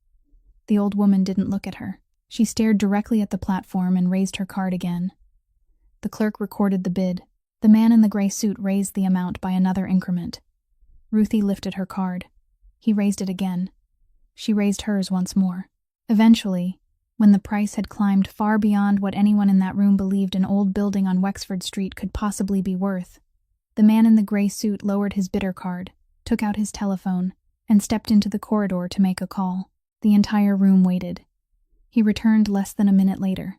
Speaker 1: The old woman didn't look at her. She stared directly at the platform and raised her card again. The clerk recorded the bid. The man in the gray suit raised the amount by another increment. Ruthie lifted her card. He raised it again. She raised hers once more. Eventually, when the price had climbed far beyond what anyone in that room believed an old building on Wexford Street could possibly be worth, the man in the gray suit lowered his bidder card, took out his telephone, and stepped into the corridor to make a call. The entire room waited. He returned less than a minute later.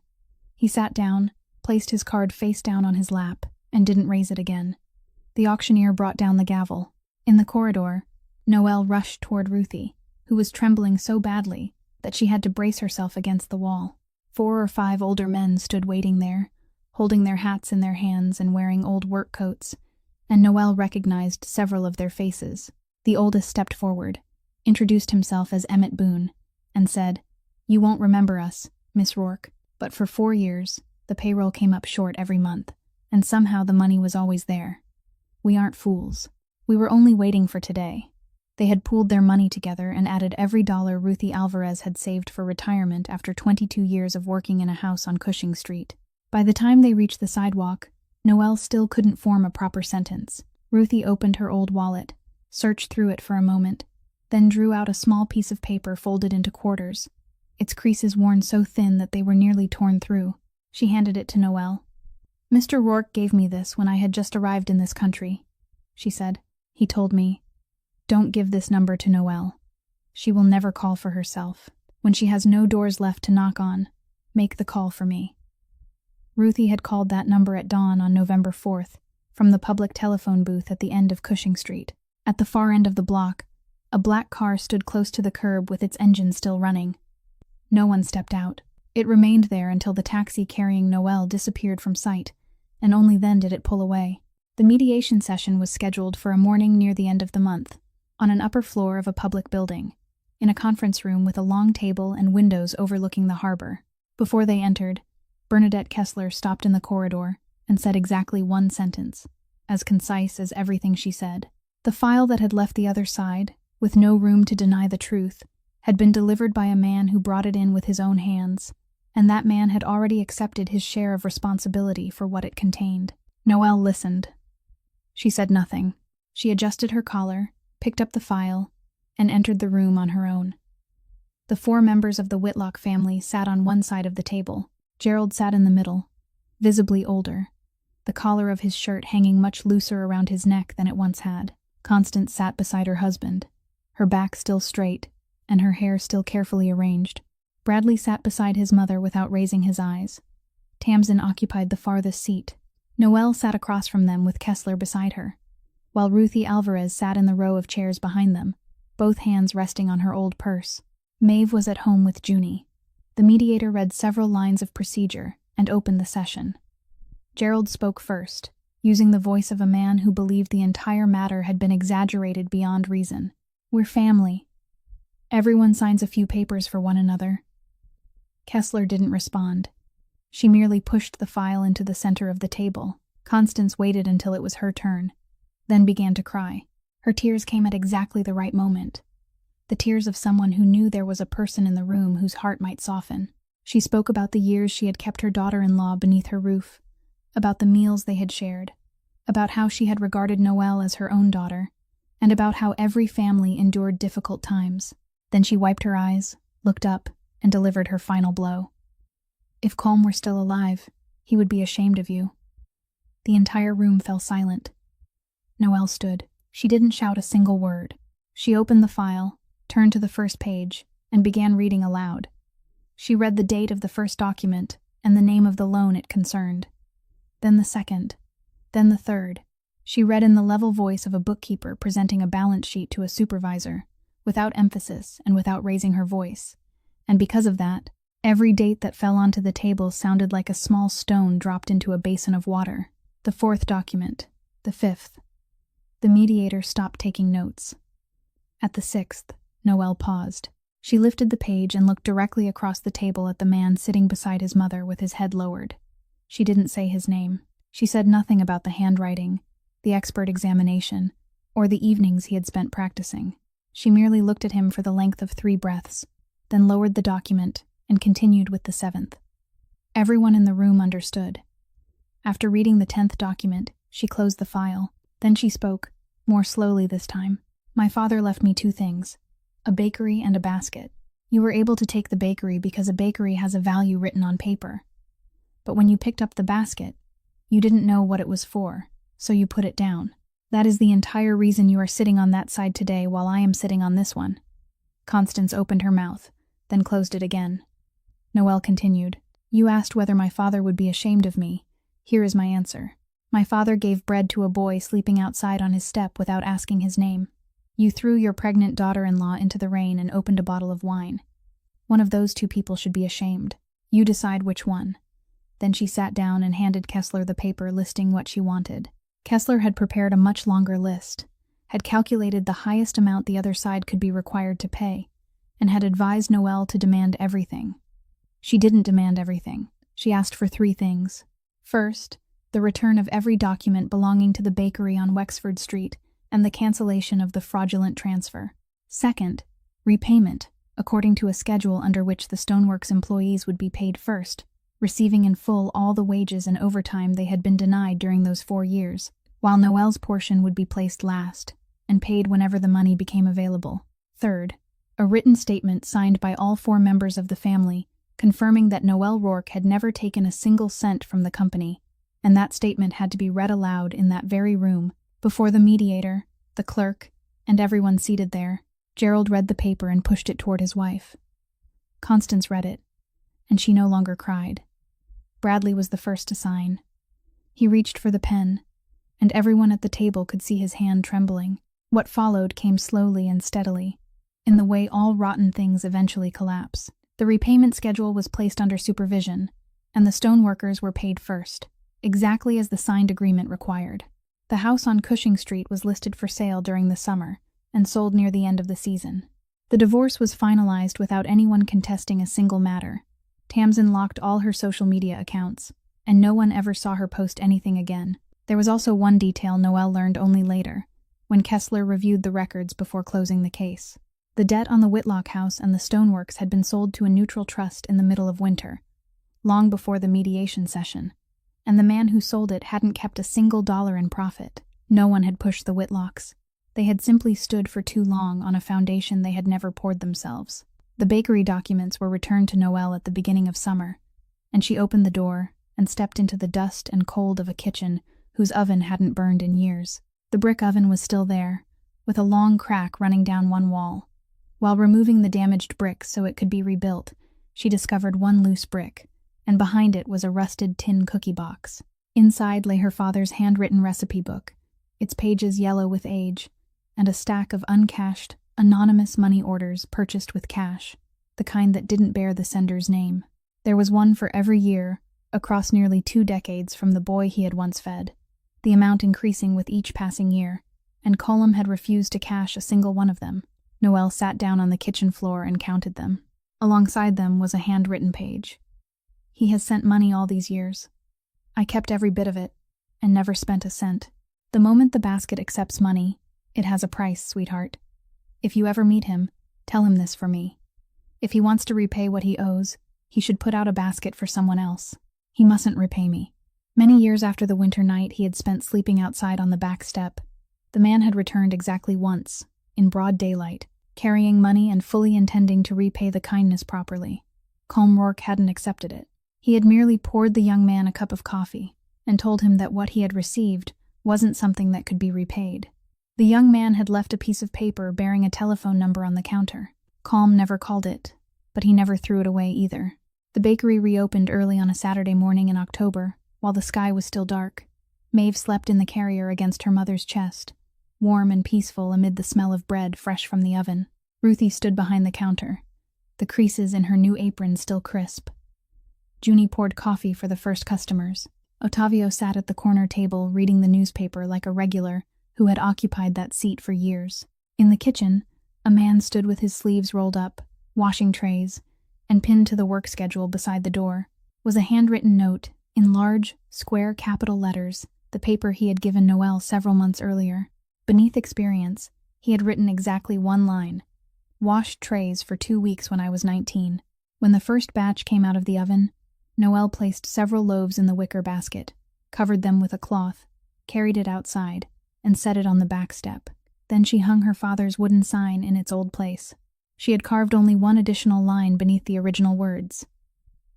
Speaker 1: He sat down, placed his card face down on his lap, and didn't raise it again. The auctioneer brought down the gavel. In the corridor, Noelle rushed toward Ruthie, who was trembling so badly that she had to brace herself against the wall. 4 or 5 older men stood waiting there, holding their hats in their hands and wearing old work coats, and Noelle recognized several of their faces. The oldest stepped forward, introduced himself as Emmett Boone, and said, "You won't remember us, Miss Rourke, but for 4 years, the payroll came up short every month, and somehow the money was always there. We aren't fools. We were only waiting for today." They had pooled their money together and added every dollar Ruthie Alvarez had saved for retirement after 22 years of working in a house on Cushing Street. By the time they reached the sidewalk, Noelle still couldn't form a proper sentence. Ruthie opened her old wallet, searched through it for a moment, then drew out a small piece of paper folded into quarters, its creases worn so thin that they were nearly torn through. She handed it to Noelle. "Mr. Rourke gave me this when I had just arrived in this country," she said. "He told me, 'Don't give this number to Noelle. She will never call for herself. When she has no doors left to knock on, make the call for me.'" Ruthie had called that number at dawn on November 4th, from the public telephone booth at the end of Cushing Street. At the far end of the block, a black car stood close to the curb with its engine still running. No one stepped out. It remained there until the taxi carrying Noelle disappeared from sight, and only then did it pull away. The mediation session was scheduled for a morning near the end of the month, on an upper floor of a public building, in a conference room with a long table and windows overlooking the harbor. Before they entered, Bernadette Kessler stopped in the corridor and said exactly one sentence, as concise as everything she said. The file that had left the other side, with no room to deny the truth, had been delivered by a man who brought it in with his own hands, and that man had already accepted his share of responsibility for what it contained. Noelle listened. She said nothing. She adjusted her collar, picked up the file, and entered the room on her own. The 4 members of the Whitlock family sat on one side of the table. Gerald sat in the middle, visibly older, the collar of his shirt hanging much looser around his neck than it once had. Constance sat beside her husband, her back still straight, and her hair still carefully arranged. Bradley sat beside his mother without raising his eyes. Tamsin occupied the farthest seat, Noelle sat across from them with Kessler beside her, while Ruthie Alvarez sat in the row of chairs behind them, both hands resting on her old purse. Maeve was at home with Junie. The mediator read several lines of procedure and opened the session. Gerald spoke first, using the voice of a man who believed the entire matter had been exaggerated beyond reason. "We're family. Everyone signs a few papers for one another." Kessler didn't respond. She merely pushed the file into the center of the table. Constance waited until it was her turn, then began to cry. Her tears came at exactly the right moment. The tears of someone who knew there was a person in the room whose heart might soften. She spoke about the years she had kept her daughter-in-law beneath her roof, about the meals they had shared, about how she had regarded Noelle as her own daughter, and about how every family endured difficult times. Then she wiped her eyes, looked up, and delivered her final blow. "If Colm were still alive, he would be ashamed of you." The entire room fell silent. Noelle stood. She didn't shout a single word. She opened the file, turned to the first page, and began reading aloud. She read the date of the first document and the name of the loan it concerned. Then the second. Then the third. She read in the level voice of a bookkeeper presenting a balance sheet to a supervisor, without emphasis and without raising her voice. And because of that, every date that fell onto the table sounded like a small stone dropped into a basin of water. The fourth document. The fifth. The mediator stopped taking notes. At the sixth, Noelle paused. She lifted the page and looked directly across the table at the man sitting beside his mother with his head lowered. She didn't say his name. She said nothing about the handwriting, the expert examination, or the evenings he had spent practicing. She merely looked at him for the length of 3 breaths, then lowered the document and continued with the 7th. Everyone in the room understood. After reading the 10th document, she closed the file. Then she spoke, more slowly this time. "My father left me 2 things, a bakery and a basket. You were able to take the bakery because a bakery has a value written on paper. But when you picked up the basket, you didn't know what it was for, so you put it down. That is the entire reason you are sitting on that side today while I am sitting on this one." Constance opened her mouth, then closed it again. Noelle continued, "You asked whether my father would be ashamed of me. Here is my answer. My father gave bread to a boy sleeping outside on his step without asking his name. You threw your pregnant daughter-in-law into the rain and opened a bottle of wine. One of those 2 people should be ashamed. You decide which one." Then she sat down and handed Kessler the paper listing what she wanted. Kessler had prepared a much longer list, had calculated the highest amount the other side could be required to pay, and had advised Noelle to demand everything. She didn't demand everything. She asked for 3 things. First, the return of every document belonging to the bakery on Wexford Street and the cancellation of the fraudulent transfer. Second, repayment, according to a schedule under which the Stoneworks employees would be paid first, receiving in full all the wages and overtime they had been denied during those 4 years, while Noelle's portion would be placed last, and paid whenever the money became available. Third, a written statement signed by all 4 members of the family, confirming that Noelle Rourke had never taken a single cent from the company, and that statement had to be read aloud in that very room, before the mediator, the clerk, and everyone seated there. Gerald read the paper and pushed it toward his wife. Constance read it, and she no longer cried. Bradley was the first to sign. He reached for the pen, and everyone at the table could see his hand trembling. What followed came slowly and steadily, in the way all rotten things eventually collapse. The repayment schedule was placed under supervision, and the stoneworkers were paid first, exactly as the signed agreement required. The house on Cushing Street was listed for sale during the summer, and sold near the end of the season. The divorce was finalized without anyone contesting a single matter. Tamsin locked all her social media accounts, and no one ever saw her post anything again. There was also one detail Noelle learned only later, when Kessler reviewed the records before closing the case. The debt on the Whitlock house and the stoneworks had been sold to a neutral trust in the middle of winter, long before the mediation session, and the man who sold it hadn't kept a single dollar in profit. No one had pushed the Whitlocks. They had simply stood for too long on a foundation they had never poured themselves. The bakery documents were returned to Noelle at the beginning of summer, and she opened the door and stepped into the dust and cold of a kitchen whose oven hadn't burned in years. The brick oven was still there, with a long crack running down one wall. While removing the damaged brick so it could be rebuilt, she discovered one loose brick, and behind it was a rusted tin cookie box. Inside lay her father's handwritten recipe book, its pages yellow with age, and a stack of uncashed, anonymous money orders purchased with cash, the kind that didn't bear the sender's name. There was one for every year, across nearly 2 decades from the boy he had once fed, the amount increasing with each passing year, and Colum had refused to cash a single one of them. Noelle sat down on the kitchen floor and counted them. Alongside them was a handwritten page. He has sent money all these years. I kept every bit of it, and never spent a cent. The moment the basket accepts money, it has a price, sweetheart. If you ever meet him, tell him this for me. If he wants to repay what he owes, he should put out a basket for someone else. He mustn't repay me. Many years after the winter night he had spent sleeping outside on the back step, the man had returned exactly once, in broad daylight, carrying money and fully intending to repay the kindness properly. Colm Rourke hadn't accepted it. He had merely poured the young man a cup of coffee and told him that what he had received wasn't something that could be repaid. The young man had left a piece of paper bearing a telephone number on the counter. Colm never called it, but he never threw it away either. The bakery reopened early on a Saturday morning in October, while the sky was still dark. Maeve slept in the carrier against her mother's chest, warm and peaceful amid the smell of bread fresh from the oven. Ruthie stood behind the counter, the creases in her new apron still crisp. Junie poured coffee for the first customers. Ottavio sat at the corner table reading the newspaper like a regular who had occupied that seat for years. In the kitchen, a man stood with his sleeves rolled up, washing trays, and pinned to the work schedule beside the door was a handwritten note in large, square capital letters, the paper he had given Noelle several months earlier. Beneath experience, he had written exactly one line: washed trays for 2 weeks when I was 19. When the first batch came out of the oven, Noelle placed several loaves in the wicker basket, covered them with a cloth, carried it outside, and set it on the back step. Then she hung her father's wooden sign in its old place. She had carved only one additional line beneath the original words.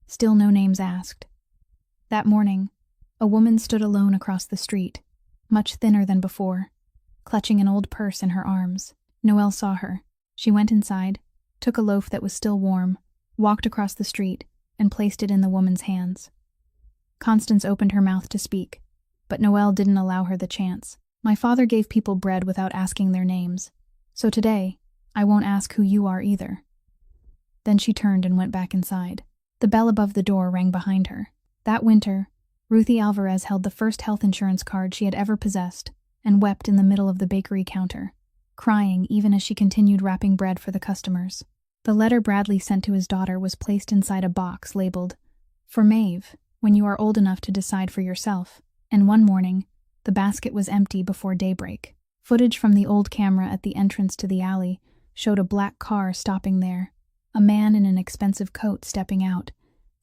Speaker 1: Still no names asked. That morning, a woman stood alone across the street, much thinner than before, clutching an old purse in her arms. Noelle saw her. She went inside, took a loaf that was still warm, walked across the street, and placed it in the woman's hands. Constance opened her mouth to speak, but Noelle didn't allow her the chance. My father gave people bread without asking their names, so today, I won't ask who you are either. Then she turned and went back inside. The bell above the door rang behind her. That winter, Ruthie Alvarez held the first health insurance card she had ever possessed and wept in the middle of the bakery counter, crying even as she continued wrapping bread for the customers. The letter Bradley sent to his daughter was placed inside a box labeled, "For Maeve, when you are old enough to decide for yourself," and one morning, the basket was empty before daybreak. Footage from the old camera at the entrance to the alley showed a black car stopping there, a man in an expensive coat stepping out,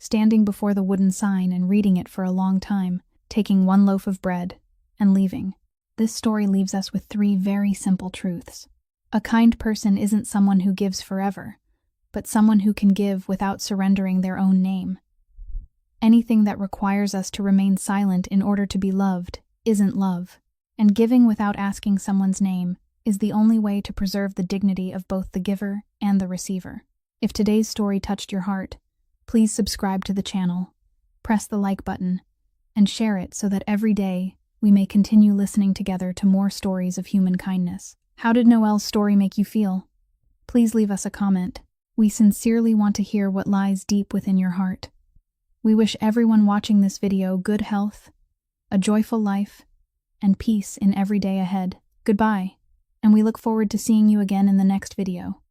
Speaker 1: standing before the wooden sign and reading it for a long time, taking one loaf of bread, and leaving. This story leaves us with 3 very simple truths. A kind person isn't someone who gives forever, but someone who can give without surrendering their own name. Anything that requires us to remain silent in order to be loved isn't love, and giving without asking someone's name is the only way to preserve the dignity of both the giver and the receiver. If today's story touched your heart, please subscribe to the channel, press the like button, and share it so that every day we may continue listening together to more stories of human kindness. How did Noelle's story make you feel? Please leave us a comment. We sincerely want to hear what lies deep within your heart. We wish everyone watching this video good health, a joyful life, and peace in every day ahead. Goodbye, and we look forward to seeing you again in the next video.